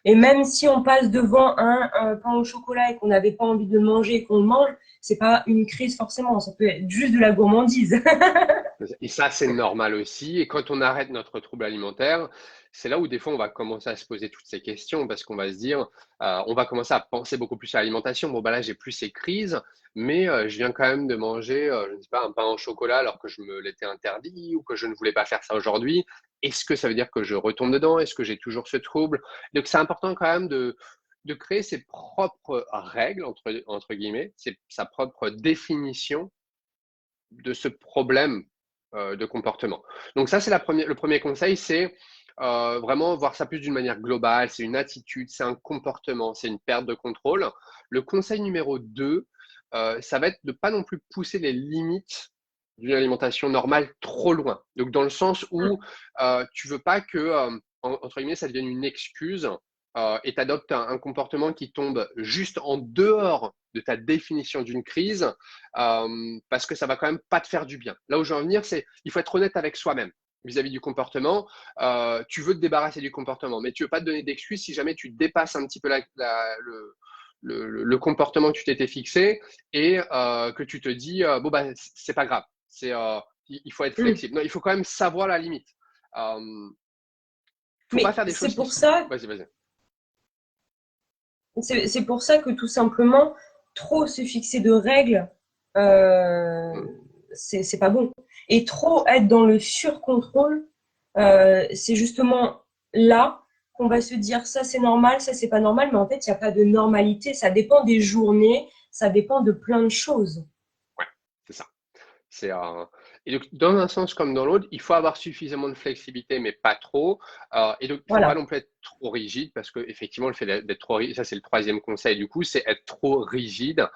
[SPEAKER 2] Et
[SPEAKER 1] C'est ça.
[SPEAKER 2] même si on passe devant un pain au chocolat et qu'on n'avait pas envie de le manger et qu'on le mange, c'est pas une crise forcément. Ça peut être juste de la gourmandise.
[SPEAKER 1] Et ça, c'est normal aussi. Et quand on arrête notre trouble alimentaire, c'est là où des fois on va commencer à se poser toutes ces questions parce qu'on va se dire, on va commencer à penser beaucoup plus à l'alimentation. Bon, bah là, j'ai plus ces crises, mais je viens quand même de manger, je ne sais pas, un pain au chocolat alors que je me l'étais interdit ou que je ne voulais pas faire ça aujourd'hui. Est-ce que ça veut dire que je retombe dedans? Est-ce que j'ai toujours ce trouble? Donc, c'est important quand même de créer ses propres règles, entre guillemets, sa propre définition de ce problème de comportement. Donc ça, c'est le premier conseil, c'est vraiment voir ça plus d'une manière globale, c'est une attitude, c'est un comportement, c'est une perte de contrôle. Le conseil numéro 2, ça va être de pas non plus pousser les limites d'une alimentation normale trop loin. Donc, dans le sens où tu veux pas que, entre guillemets, ça devienne une excuse et tu adoptes un comportement qui tombe juste en dehors de ta définition d'une crise parce que ça va quand même pas te faire du bien. Là où je veux en venir, c'est il faut être honnête avec soi-même vis-à-vis du comportement. Tu veux te débarrasser du comportement, mais tu veux pas te donner d'excuses si jamais tu dépasses un petit peu le comportement que tu t'étais fixé et que tu te dis bon bah c'est pas grave, il faut être flexible. Non, il faut quand même savoir la limite. Faut pas
[SPEAKER 2] Mais
[SPEAKER 1] faire des
[SPEAKER 2] c'est
[SPEAKER 1] choses qui
[SPEAKER 2] pour
[SPEAKER 1] sont.
[SPEAKER 2] ça,
[SPEAKER 1] Vas-y.
[SPEAKER 2] c'est pour ça que tout simplement, trop se fixer de règles, euh,
[SPEAKER 1] Mm.
[SPEAKER 2] c'est pas bon. Et trop être dans le surcontrôle, c'est justement là qu'on va se dire ça c'est normal, ça c'est pas normal, mais en fait il n'y a pas de normalité, ça dépend des journées, ça dépend de plein de choses.
[SPEAKER 1] Ouais, c'est ça. C'est Et donc, dans un sens comme dans l'autre, il faut avoir suffisamment de flexibilité, mais pas trop. Et donc, il ne faut pas
[SPEAKER 2] Voilà.
[SPEAKER 1] non plus être trop rigide, parce que effectivement, le fait d'être trop rigide, ça c'est le troisième conseil du coup, c'est être trop rigide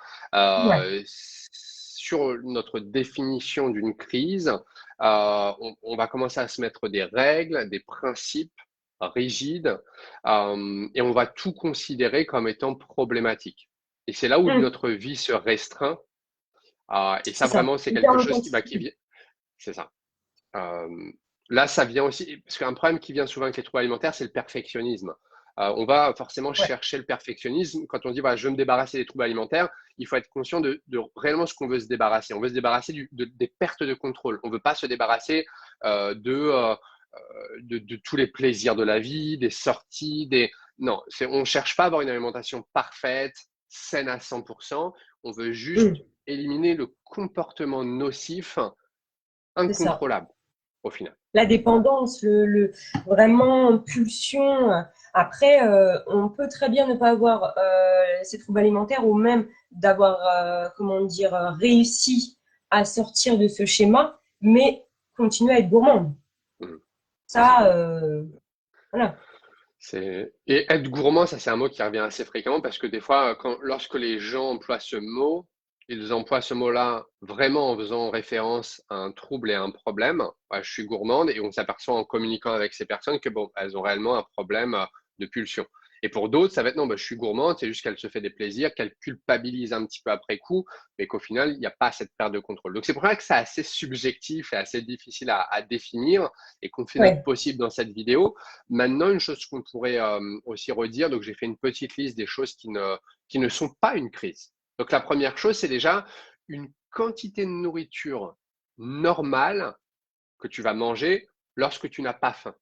[SPEAKER 2] Ouais.
[SPEAKER 1] sur notre définition d'une crise. On va commencer à se mettre des règles, des principes rigides, et on va tout considérer comme étant problématique. Et c'est là où
[SPEAKER 2] Hum,
[SPEAKER 1] notre vie se restreint. Et ça,
[SPEAKER 2] c'est ça.
[SPEAKER 1] vraiment, c'est
[SPEAKER 2] Hyper
[SPEAKER 1] quelque chose
[SPEAKER 2] intensif.
[SPEAKER 1] qui vient. C'est ça. Là, ça vient aussi, parce qu'un problème qui vient souvent avec les troubles alimentaires, c'est le perfectionnisme. On va forcément
[SPEAKER 2] Ouais.
[SPEAKER 1] chercher le perfectionnisme. Quand on dit, voilà, je veux me débarrasser des troubles alimentaires, il faut être conscient de réellement ce qu'on veut se débarrasser. On veut se débarrasser des pertes de contrôle. On ne veut pas se débarrasser de tous les plaisirs de la vie, des sorties, des. Non, on ne cherche pas à avoir une alimentation parfaite, saine à 100%. On veut juste
[SPEAKER 2] Hum,
[SPEAKER 1] éliminer le comportement nocif
[SPEAKER 2] c'est ça.
[SPEAKER 1] incontrôlable au final.
[SPEAKER 2] La dépendance, vraiment pulsion. Après, on peut très bien ne pas avoir ces troubles alimentaires ou même d'avoir, comment dire, réussi à sortir de ce schéma, mais continuer à être gourmand.
[SPEAKER 1] Mhm. C'est ça.
[SPEAKER 2] Ça, voilà.
[SPEAKER 1] Et être gourmand, ça c'est un mot qui revient assez fréquemment parce que des fois, lorsque les gens emploient ce mot, ils emploient ce mot-là vraiment en faisant référence à un trouble et à un problème. Ouais, je suis gourmande et on s'aperçoit en communiquant avec ces personnes que bon, elles ont réellement un problème de pulsion. Et pour d'autres, ça va être non, bah, je suis gourmande, c'est juste qu'elle se fait des plaisirs, qu'elle culpabilise un petit peu après coup, mais qu'au final, il n'y a pas cette perte de contrôle. Donc c'est pour ça que c'est assez subjectif et assez difficile à définir et qu'on fait notre
[SPEAKER 2] Ouais,
[SPEAKER 1] possible dans cette vidéo. Maintenant, une chose qu'on pourrait aussi redire, donc j'ai fait une petite liste des choses qui ne sont pas une crise. Donc la première chose, c'est déjà une quantité de nourriture normale que tu vas manger lorsque tu n'as pas faim.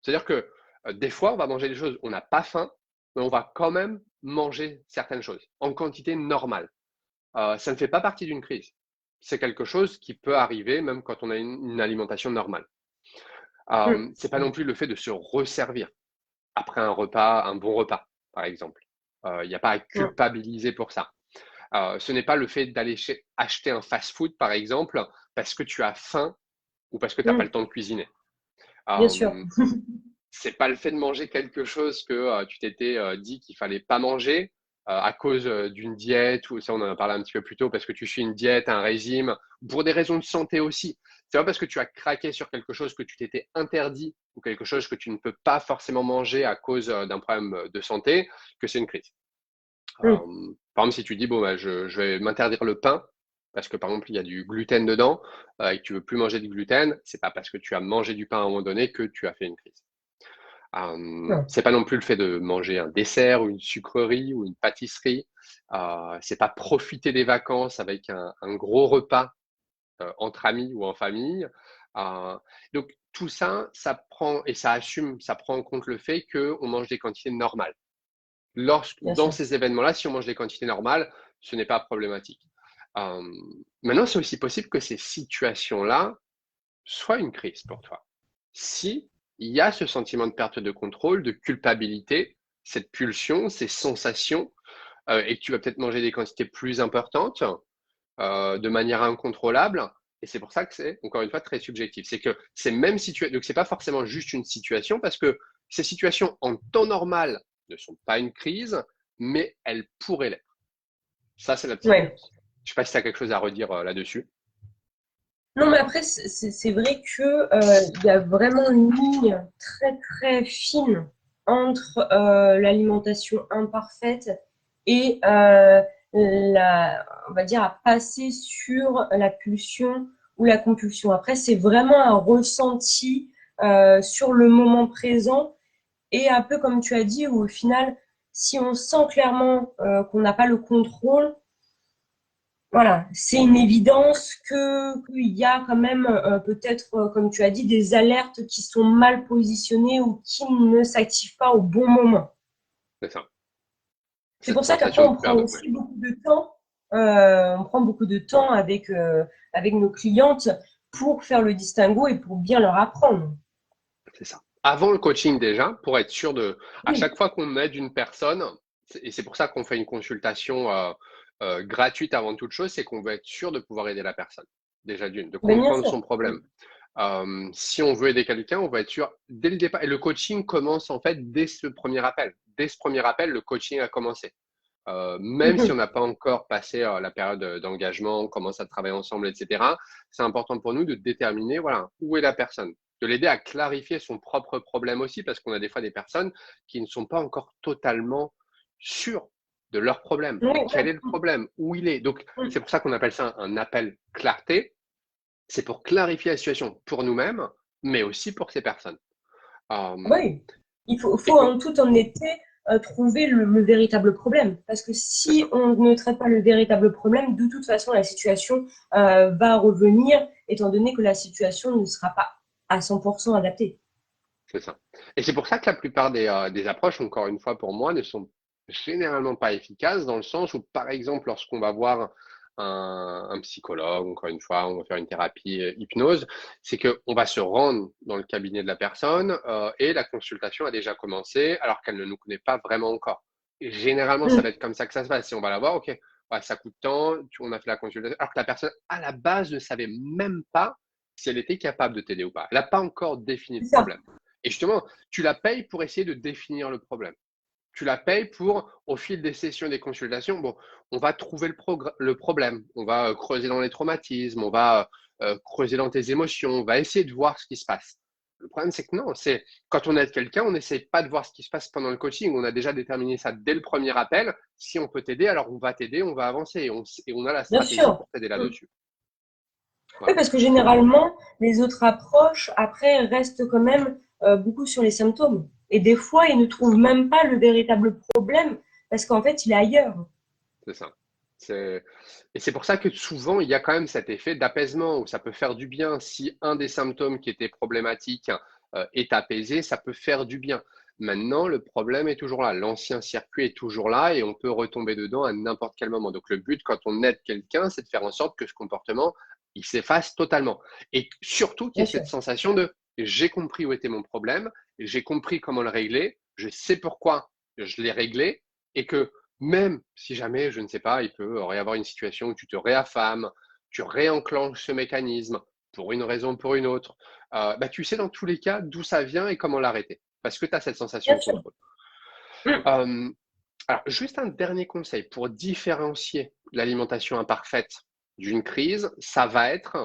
[SPEAKER 1] C'est-à-dire que des fois, on va manger des choses, on n'a pas faim, mais on va quand même manger certaines choses en quantité normale. Ça ne fait pas partie d'une crise. C'est quelque chose qui peut arriver même quand on a une alimentation normale.
[SPEAKER 2] hum,
[SPEAKER 1] C'est pas non plus le fait de se resservir après un repas, un bon repas, par exemple. Il n'y a pas à
[SPEAKER 2] hum,
[SPEAKER 1] culpabiliser pour ça. Ce n'est pas le fait d'aller acheter un fast-food, par exemple, parce que tu as faim ou parce que tu n'as pas
[SPEAKER 2] hum,
[SPEAKER 1] le temps de cuisiner.
[SPEAKER 2] bien sûr.
[SPEAKER 1] Euh, c'est pas le fait de manger quelque chose que tu t'étais dit qu'il fallait pas manger à cause d'une diète, ou ça on en a parlé un petit peu plus tôt, parce que tu suis une diète, un régime, pour des raisons de santé aussi. C'est pas parce que tu as craqué sur quelque chose que tu t'étais interdit ou quelque chose que tu ne peux pas forcément manger à cause d'un problème de santé que c'est une crise.
[SPEAKER 2] Hum,
[SPEAKER 1] Par exemple, si tu dis, bon, bah, je vais m'interdire le pain, parce que par exemple, il y a du gluten dedans, et que tu veux plus manger du gluten, c'est pas parce que tu as mangé du pain à un moment donné que tu as fait une crise.
[SPEAKER 2] non.
[SPEAKER 1] C'est pas non plus le fait de manger un dessert ou une sucrerie ou une pâtisserie. C'est pas profiter des vacances avec un gros repas entre amis ou en famille. Euh, donc tout ça, ça prend et ça assume, ça prend en compte le fait qu'on mange des quantités normales.
[SPEAKER 2] Bien
[SPEAKER 1] Dans
[SPEAKER 2] sûr.
[SPEAKER 1] ces événements-là, si on mange des quantités normales, ce n'est pas problématique. Euh, Maintenant, c'est aussi possible que ces situations-là soient une crise pour toi. Si il y a ce sentiment de perte de contrôle, de culpabilité, cette pulsion, ces sensations, et que tu vas peut-être manger des quantités plus importantes, de manière incontrôlable. Et c'est pour ça que c'est, encore une fois, très subjectif. C'est que ces mêmes situations, donc c'est pas forcément juste une situation, parce que ces situations en temps normal ne sont pas une crise, mais elles pourraient l'être. Ça, c'est la petite
[SPEAKER 2] Ouais.
[SPEAKER 1] nuance. Je sais pas si tu as quelque chose à redire là-dessus.
[SPEAKER 2] Non, mais après, c'est vrai que il y a vraiment une ligne très très fine entre l'alimentation imparfaite et on va dire, à passer sur la pulsion ou la compulsion. Après, c'est vraiment un ressenti sur le moment présent et un peu comme tu as dit, où au final, si on sent clairement qu'on n'a pas le contrôle, voilà, c'est une évidence qu'il y a quand même peut-être, comme tu as dit, des alertes qui sont mal positionnées ou qui ne s'activent pas au bon moment.
[SPEAKER 1] C'est ça.
[SPEAKER 2] C'est
[SPEAKER 1] Cette
[SPEAKER 2] pour ça qu'après,
[SPEAKER 1] sensation de
[SPEAKER 2] on prend
[SPEAKER 1] perdre. Ouais,
[SPEAKER 2] aussi beaucoup de temps. On prend beaucoup de temps avec nos clientes pour faire le distinguo et pour bien leur apprendre.
[SPEAKER 1] c'est ça. Avant le coaching déjà, pour être sûr de, à
[SPEAKER 2] Oui,
[SPEAKER 1] chaque fois qu'on aide une personne, et c'est pour ça qu'on fait une consultation gratuite avant toute chose, c'est qu'on veut être sûr de pouvoir aider la personne. Déjà d'une, de
[SPEAKER 2] ben, bien
[SPEAKER 1] comprendre
[SPEAKER 2] sûr.
[SPEAKER 1] son problème. Si on veut aider quelqu'un, on va être sûr dès le départ. Et le coaching commence en fait dès ce premier appel. Dès ce premier appel, le coaching a commencé. Même si on
[SPEAKER 2] Mhm.
[SPEAKER 1] n'a pas encore passé la période d'engagement, on commence à travailler ensemble, etc., c'est important pour nous de déterminer voilà, où est la personne, de l'aider à clarifier son propre problème aussi, parce qu'on a des fois des personnes qui ne sont pas encore totalement sûres de leur problème.
[SPEAKER 2] Oui,
[SPEAKER 1] Quel est le problème? Où il est? Donc,
[SPEAKER 2] oui.
[SPEAKER 1] c'est pour ça qu'on appelle ça un appel clarté. C'est pour clarifier la situation pour nous-mêmes, mais aussi pour ces personnes. Euh,
[SPEAKER 2] Oui,
[SPEAKER 1] et
[SPEAKER 2] faut en toute honnêteté trouver le véritable problème. Parce que
[SPEAKER 1] c'est
[SPEAKER 2] si
[SPEAKER 1] ça.
[SPEAKER 2] on ne traite pas le véritable problème, de toute façon, la situation va revenir, étant donné que la situation ne sera pas à 100% adaptée.
[SPEAKER 1] C'est ça. Et c'est pour ça que la plupart des approches, encore une fois pour moi, ne sont généralement pas efficaces dans le sens où, par exemple, lorsqu'on va voir un psychologue, encore une fois, on va faire une thérapie hypnose, c'est qu'on va se rendre dans le cabinet de la personne et la consultation a déjà commencé alors qu'elle ne nous connaît pas vraiment encore. Et généralement, ça va
[SPEAKER 2] Mm.
[SPEAKER 1] être comme ça que ça se passe. Si on va la voir, ok, ouais, ça coûte tant, on a fait la consultation, alors que la personne, à la base, ne savait même pas si elle était capable de t'aider ou pas. Elle n'a pas encore défini le
[SPEAKER 2] C'est ça.
[SPEAKER 1] problème. Et justement, tu la payes pour essayer de définir le problème. Tu la payes pour, au fil des sessions, des consultations, bon, on va trouver le problème, on va creuser dans les traumatismes, on va creuser dans tes émotions, on va essayer de voir ce qui se passe. Le problème, c'est que non, c'est quand on aide quelqu'un, on n'essaie pas de voir ce qui se passe pendant le coaching. On a déjà déterminé ça dès le premier appel. Si on peut t'aider, alors on va t'aider, on va avancer et on a la
[SPEAKER 2] Bien
[SPEAKER 1] stratégie
[SPEAKER 2] sûr.
[SPEAKER 1] pour t'aider
[SPEAKER 2] Mm.
[SPEAKER 1] là-dessus.
[SPEAKER 2] Oui,
[SPEAKER 1] Voilà,
[SPEAKER 2] parce que généralement, les autres approches, après, restent quand même beaucoup sur les symptômes. Et des fois, ils ne
[SPEAKER 1] c'est ça.
[SPEAKER 2] trouvent même pas le véritable problème parce qu'en fait, il est ailleurs.
[SPEAKER 1] C'est ça. Et c'est pour ça que souvent, il y a quand même cet effet d'apaisement où ça peut faire du bien. Si un des symptômes qui était problématique est apaisé, ça peut faire du bien. Maintenant, le problème est toujours là. L'ancien circuit est toujours là et on peut retomber dedans à n'importe quel moment. Donc, le but, quand on aide quelqu'un, c'est de faire en sorte que ce comportement, il s'efface totalement. Et surtout qu'il y
[SPEAKER 2] Bien
[SPEAKER 1] ait
[SPEAKER 2] sûr.
[SPEAKER 1] cette sensation de j'ai compris où était mon problème, j'ai compris comment le régler, je sais pourquoi je l'ai réglé et que même si jamais, je ne sais pas, il peut y avoir une situation où tu te réaffames, tu réenclenches ce mécanisme pour une raison ou pour une autre, bah, tu sais dans tous les cas d'où ça vient et comment l'arrêter, parce que tu as cette sensation
[SPEAKER 2] Bien
[SPEAKER 1] de
[SPEAKER 2] sûr.
[SPEAKER 1] contrôle.
[SPEAKER 2] Mm.
[SPEAKER 1] Euh, alors, juste un dernier conseil pour différencier l'alimentation imparfaite d'une crise, ça va être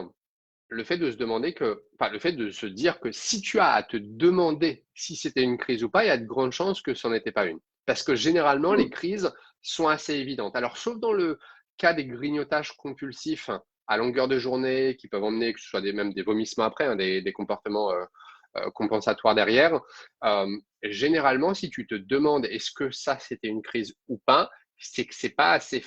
[SPEAKER 1] le fait de se demander que, enfin, le fait de se dire que si tu as à te demander si c'était une crise ou pas, il y a de grandes chances que ce n'en était pas une. Parce que généralement, les
[SPEAKER 2] Mm.
[SPEAKER 1] crises sont assez évidentes. Alors, sauf dans le cas des grignotages compulsifs à longueur de journée qui peuvent emmener, que ce soit même des vomissements après, hein, des comportements compensatoires derrière, généralement, si tu te demandes est-ce que ça c'était une crise ou pas, c'est que c'est pas assez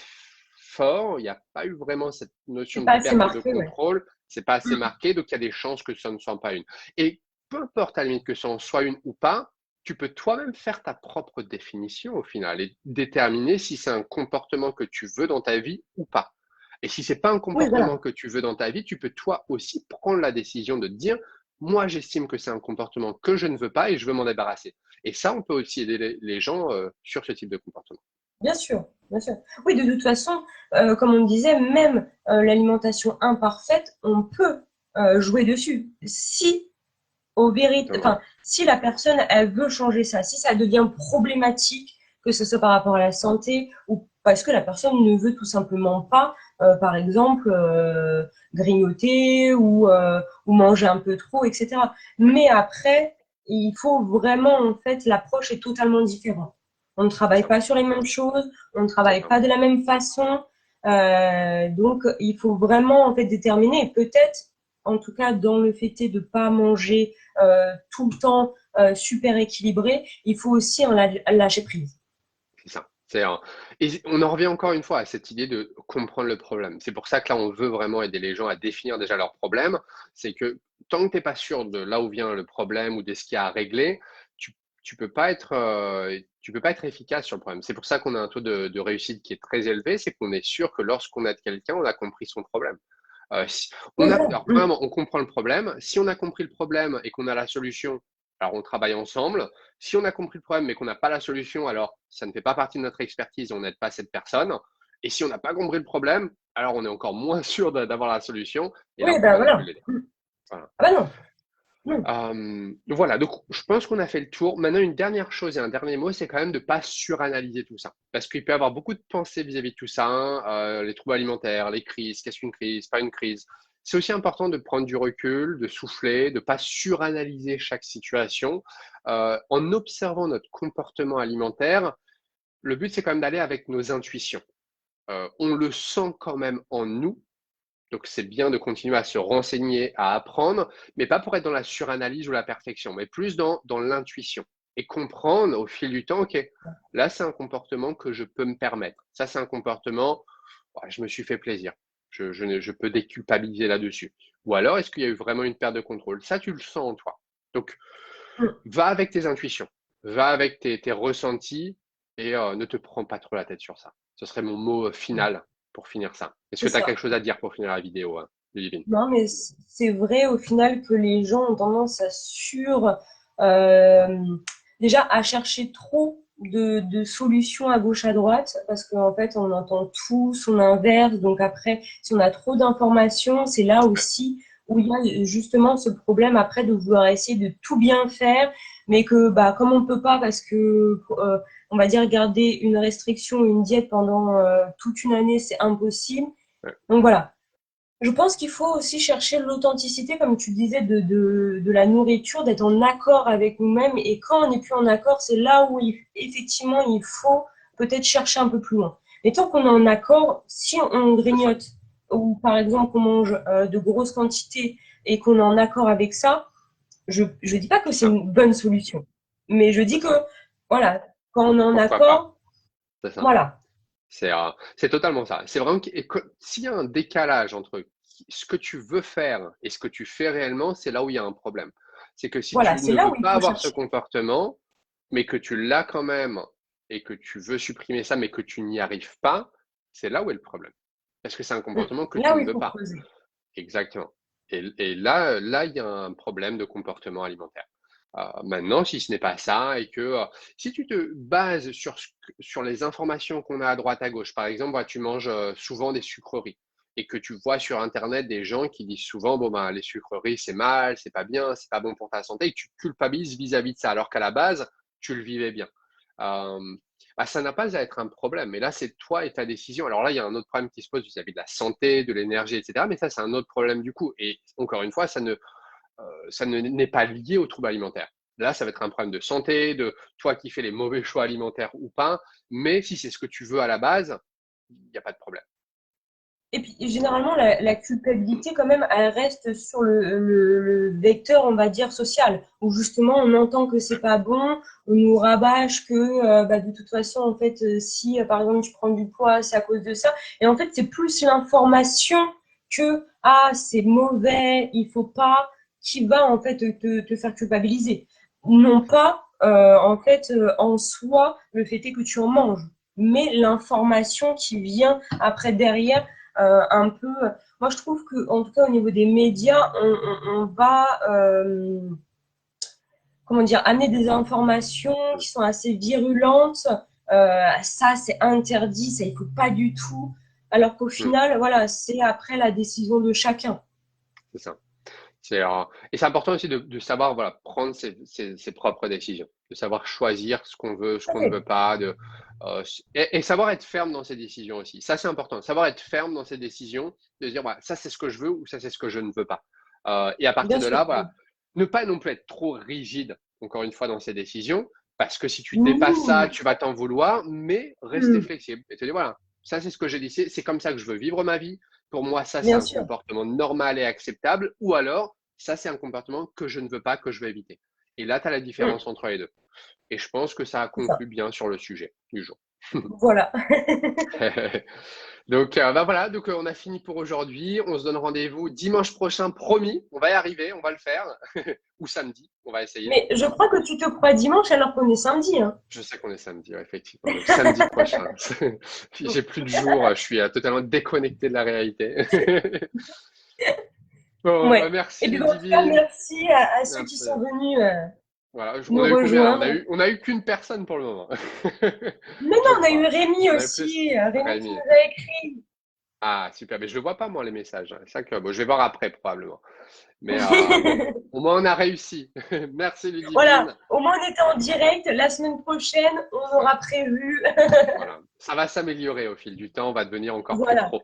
[SPEAKER 1] fort, il n'y a pas eu vraiment cette notion
[SPEAKER 2] C'est
[SPEAKER 1] de
[SPEAKER 2] pas assez
[SPEAKER 1] perte de
[SPEAKER 2] marqué, ouais.
[SPEAKER 1] contrôle, c'est pas assez
[SPEAKER 2] Mm.
[SPEAKER 1] marqué, donc il y a des chances que ça ne soit pas une. Et peu importe à la limite que ça en soit une ou pas, tu peux toi-même faire ta propre définition au final et déterminer si c'est un comportement que tu veux dans ta vie ou pas. Et si c'est pas un
[SPEAKER 2] Oui,
[SPEAKER 1] comportement
[SPEAKER 2] voilà.
[SPEAKER 1] que tu veux dans ta vie, tu peux toi aussi prendre la décision de te dire, moi j'estime que c'est un comportement que je ne veux pas et je veux m'en débarrasser. Et ça, on peut aussi aider les gens sur ce type de comportement.
[SPEAKER 2] Bien sûr, bien sûr. Oui, de toute façon, comme on disait, même l'alimentation imparfaite, on peut jouer dessus. Si
[SPEAKER 1] Exactement.
[SPEAKER 2] enfin, si la personne, elle veut changer ça, si ça devient problématique, que ce soit par rapport à la santé ou parce que la personne ne veut tout simplement pas, par exemple, grignoter ou manger un peu trop, etc. Mais après, il faut vraiment, en fait, l'approche est totalement différente. On ne
[SPEAKER 1] C'est
[SPEAKER 2] travaille
[SPEAKER 1] ça,
[SPEAKER 2] pas sur les mêmes choses, on ne
[SPEAKER 1] c'est
[SPEAKER 2] travaille
[SPEAKER 1] ça.
[SPEAKER 2] pas de la même façon. Donc, il faut vraiment, en fait, déterminer, et peut-être, en tout cas, dans le fait de pas manger tout le temps super équilibré, il faut aussi en lâcher prise.
[SPEAKER 1] C'est ça. Et on en revient encore une fois à cette idée de comprendre le problème. C'est pour ça que là, on veut vraiment aider les gens à définir déjà leur problème. C'est que tant que tu n'es pas sûr de là où vient le problème ou de ce qu'il y a à régler, tu, tu peux pas être efficace sur le problème. C'est pour ça qu'on a un taux de réussite qui est très élevé. C'est qu'on est sûr que lorsqu'on aide quelqu'un, on a compris son problème.
[SPEAKER 2] Oui, voilà.
[SPEAKER 1] Alors, premièrement, on comprend le problème. Si on a compris le problème et qu'on a la solution, alors on travaille ensemble. Si on a compris le problème mais qu'on n'a pas la solution, alors ça ne fait pas partie de notre expertise, on n'aide pas cette personne. Et si on n'a pas compris le problème, alors on est encore moins sûr d'avoir la solution et là
[SPEAKER 2] Oui,
[SPEAKER 1] on ne peut
[SPEAKER 2] ben
[SPEAKER 1] pas non plus
[SPEAKER 2] voilà.
[SPEAKER 1] l'aider. Voilà.
[SPEAKER 2] Ah ben non. Non.
[SPEAKER 1] Voilà, donc je pense qu'on a fait le tour. Maintenant, une dernière chose et un dernier mot, c'est quand même de ne pas suranalyser tout ça. Parce qu'il peut y avoir beaucoup de pensées vis-à-vis de tout ça, hein, les troubles alimentaires, les crises, qu'est-ce qu'une crise, pas une crise. C'est aussi important de prendre du recul, de souffler, de ne pas suranalyser chaque situation. En observant notre comportement alimentaire, le but, c'est quand même d'aller avec nos intuitions. On le sent quand même en nous, donc, c'est bien de continuer à se renseigner, à apprendre, mais pas pour être dans la suranalyse ou la perfection, mais plus dans l'intuition et comprendre au fil du temps, OK, là, c'est un comportement que je peux me permettre. Ça, c'est un comportement, ouais, je me suis fait plaisir. Je peux déculpabiliser là-dessus. Ou alors, est-ce qu'il y a eu vraiment une perte de contrôle? Ça, tu le sens en toi. Donc, va avec tes intuitions, va avec tes ressentis et ne te prends pas trop la tête sur ça. Ce serait mon mot final pour finir ça. Est-ce
[SPEAKER 2] C'est
[SPEAKER 1] que tu as
[SPEAKER 2] ça.
[SPEAKER 1] quelque chose à dire pour finir la vidéo, Ludivine?
[SPEAKER 2] Non, mais c'est vrai au final que les gens ont tendance à euh, déjà à chercher trop de solutions à gauche à droite parce qu'en fait on entend tout son inverse. Donc après, si on a trop d'informations, c'est là aussi où il y a justement ce problème après de vouloir essayer de tout bien faire, mais que bah comme on peut pas parce que on va dire garder une restriction, une diète pendant toute une année, c'est impossible.
[SPEAKER 1] Ouais,
[SPEAKER 2] Donc voilà. Je pense qu'il faut aussi chercher l'authenticité, comme tu disais, de la nourriture, d'être en accord avec nous-mêmes. Et quand on n'est plus en accord, c'est là où effectivement il faut peut-être chercher un peu plus loin. Mais tant qu'on est en accord, si on
[SPEAKER 1] c'est ça.
[SPEAKER 2] grignote ou par exemple qu'on mange de grosses quantités et qu'on est en accord avec ça, je dis pas que
[SPEAKER 1] C'est
[SPEAKER 2] c'est
[SPEAKER 1] ça.
[SPEAKER 2] une bonne solution, mais je
[SPEAKER 1] C'est
[SPEAKER 2] dis que
[SPEAKER 1] ça.
[SPEAKER 2] voilà, quand on est en
[SPEAKER 1] Pourquoi pas?
[SPEAKER 2] accord,
[SPEAKER 1] C'est ça.
[SPEAKER 2] voilà.
[SPEAKER 1] C'est totalement ça. C'est vraiment s'il y a un décalage entre ce que tu veux faire et ce que tu fais réellement, c'est là où il y a un problème. C'est que si
[SPEAKER 2] Voilà,
[SPEAKER 1] tu
[SPEAKER 2] c'est
[SPEAKER 1] ne
[SPEAKER 2] là
[SPEAKER 1] veux
[SPEAKER 2] où il
[SPEAKER 1] pas
[SPEAKER 2] faut
[SPEAKER 1] avoir ce
[SPEAKER 2] chercher.
[SPEAKER 1] comportement, mais que tu l'as quand même et que tu veux supprimer ça, mais que tu n'y arrives pas, c'est là où est le problème. Parce que c'est un comportement que tu
[SPEAKER 2] Là où
[SPEAKER 1] ne
[SPEAKER 2] il
[SPEAKER 1] veux
[SPEAKER 2] faut
[SPEAKER 1] pas.
[SPEAKER 2] creuser.
[SPEAKER 1] Exactement. Et là, il y a un problème de comportement alimentaire. Maintenant, si ce n'est pas ça, et que si tu te bases sur les informations qu'on a à droite à gauche, par exemple, tu manges souvent des sucreries, et que tu vois sur Internet des gens qui disent souvent, bon ben, les sucreries c'est mal, c'est pas bien, c'est pas bon pour ta santé, et que tu culpabilises vis-à-vis de ça, alors qu'à la base, tu le vivais bien. Euh, Bah, ça n'a pas à être un problème. Mais là, c'est toi et ta décision. Alors là, il y a un autre problème qui se pose vis-à-vis de la santé, de l'énergie, etc. Mais ça, c'est un autre problème du coup. Et encore une fois, ça ne n'est pas lié aux troubles alimentaires. Là, ça va être un problème de santé, de toi qui fais les mauvais choix alimentaires ou pas. Mais si c'est ce que tu veux à la base, il n'y a pas de problème.
[SPEAKER 2] Et puis, généralement, la culpabilité, quand même, elle reste sur le vecteur, on va dire, social, où justement, on entend que c'est pas bon, on nous rabâche que, bah, de toute façon, en fait, si, par exemple, tu prends du poids, c'est à cause de ça. Et en fait, c'est plus l'information que, ah, c'est mauvais, il faut pas, qui va, en fait, te faire culpabiliser. Non
[SPEAKER 1] C'est ça.
[SPEAKER 2] pas, en fait, en soi, le fait est que tu en manges, mais l'information qui vient après derrière un peu. Moi, je trouve que, en tout cas, au niveau des médias, on va, comment dire, amener des informations qui sont assez virulentes. Ça, c'est interdit, ça, il faut pas du tout. Alors qu'au
[SPEAKER 1] Mm,
[SPEAKER 2] final, voilà, c'est après la décision de chacun.
[SPEAKER 1] c'est ça. Et c'est important aussi de savoir voilà, prendre ses propres décisions, de savoir choisir ce qu'on veut, ce qu'on ne
[SPEAKER 2] Oui,
[SPEAKER 1] veut pas, et savoir être ferme dans ses décisions aussi. Ça, c'est important. Savoir être ferme dans ses décisions, de dire voilà, ça, c'est ce que je veux ou ça, c'est ce que je ne veux pas. Et à partir
[SPEAKER 2] bien
[SPEAKER 1] de
[SPEAKER 2] sûr.
[SPEAKER 1] là, voilà, ne pas non plus être trop rigide, encore une fois, dans ses décisions, parce que si tu dépasses ça,
[SPEAKER 2] Mmh.
[SPEAKER 1] tu vas t'en vouloir, mais rester
[SPEAKER 2] Mmh.
[SPEAKER 1] flexible et te dire voilà, ça, c'est ce que j'ai décidé, c'est comme ça que je veux vivre ma vie. Pour moi, ça, c'est
[SPEAKER 2] Bien
[SPEAKER 1] un
[SPEAKER 2] sûr,
[SPEAKER 1] comportement normal et acceptable. Ou alors, ça, c'est un comportement que je ne veux pas, que je veux éviter. Et là, tu as la
[SPEAKER 2] mmh,
[SPEAKER 1] différence entre les deux. Et je pense que ça a
[SPEAKER 2] c'est ça.
[SPEAKER 1] conclu bien sur le sujet du jour.
[SPEAKER 2] Voilà.
[SPEAKER 1] Donc, bah voilà, donc on a fini pour aujourd'hui. On se donne rendez-vous dimanche prochain, promis. On va y arriver, on va le faire. Ou samedi, on va essayer.
[SPEAKER 2] Mais je crois que tu te crois dimanche alors qu'on est samedi, hein.
[SPEAKER 1] Je sais qu'on est samedi, ouais, effectivement. Donc, samedi prochain. J'ai plus de jours, je suis totalement déconnecté de la réalité. Bon, bah
[SPEAKER 2] Ouais. Et
[SPEAKER 1] merci
[SPEAKER 2] bien, en tout cas,
[SPEAKER 1] Ludivine.
[SPEAKER 2] merci à ceux qui
[SPEAKER 1] Merci.
[SPEAKER 2] sont venus
[SPEAKER 1] Voilà, on
[SPEAKER 2] nous
[SPEAKER 1] a eu combien là?
[SPEAKER 2] rejoindre.
[SPEAKER 1] On a eu qu'une personne pour le moment.
[SPEAKER 2] Mais non,
[SPEAKER 1] Je
[SPEAKER 2] on a eu
[SPEAKER 1] crois.
[SPEAKER 2] Rémi
[SPEAKER 1] On avait plus.
[SPEAKER 2] aussi, Rémi qui
[SPEAKER 1] Rémi.
[SPEAKER 2] nous a écrit.
[SPEAKER 1] Ah, super. Mais je le vois pas, moi, les messages, hein. C'est ça que, bon, je vais voir après, probablement. Mais bon, au moins, on a réussi. Merci,
[SPEAKER 2] Voilà,
[SPEAKER 1] Ludivine.
[SPEAKER 2] au moins on était en direct. La semaine prochaine, on
[SPEAKER 1] Ouais,
[SPEAKER 2] aura prévu.
[SPEAKER 1] voilà. Ça va s'améliorer au fil du temps. On va devenir encore plus
[SPEAKER 2] Voilà,
[SPEAKER 1] pro.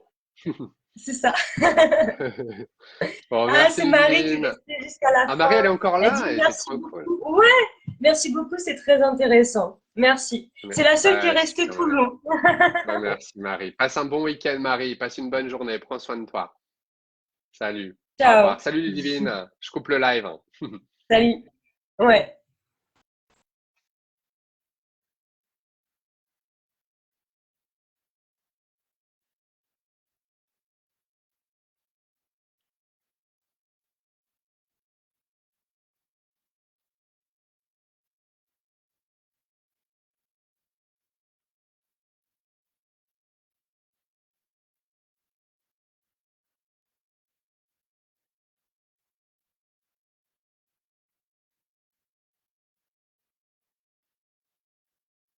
[SPEAKER 2] c'est ça.
[SPEAKER 1] Bon,
[SPEAKER 2] Ah,
[SPEAKER 1] merci,
[SPEAKER 2] c'est Marie qui est
[SPEAKER 1] Ludivine.
[SPEAKER 2] restée jusqu'à la
[SPEAKER 1] Ah, Marie, elle est
[SPEAKER 2] fin.
[SPEAKER 1] encore
[SPEAKER 2] Elle dit
[SPEAKER 1] là et c'est
[SPEAKER 2] merci
[SPEAKER 1] trop cool.
[SPEAKER 2] beaucoup. Ouais, merci beaucoup, c'est très intéressant. Merci. C'est la seule qui est
[SPEAKER 1] Bah,
[SPEAKER 2] restée
[SPEAKER 1] super,
[SPEAKER 2] tout le
[SPEAKER 1] Marie.
[SPEAKER 2] long.
[SPEAKER 1] Bah, merci, Marie. Passe un bon week-end, Marie. Passe une bonne journée. Prends soin de toi. Salut. Au revoir.
[SPEAKER 2] Ciao.
[SPEAKER 1] Salut, Ludivine. Je coupe le live.
[SPEAKER 2] Salut. Ouais.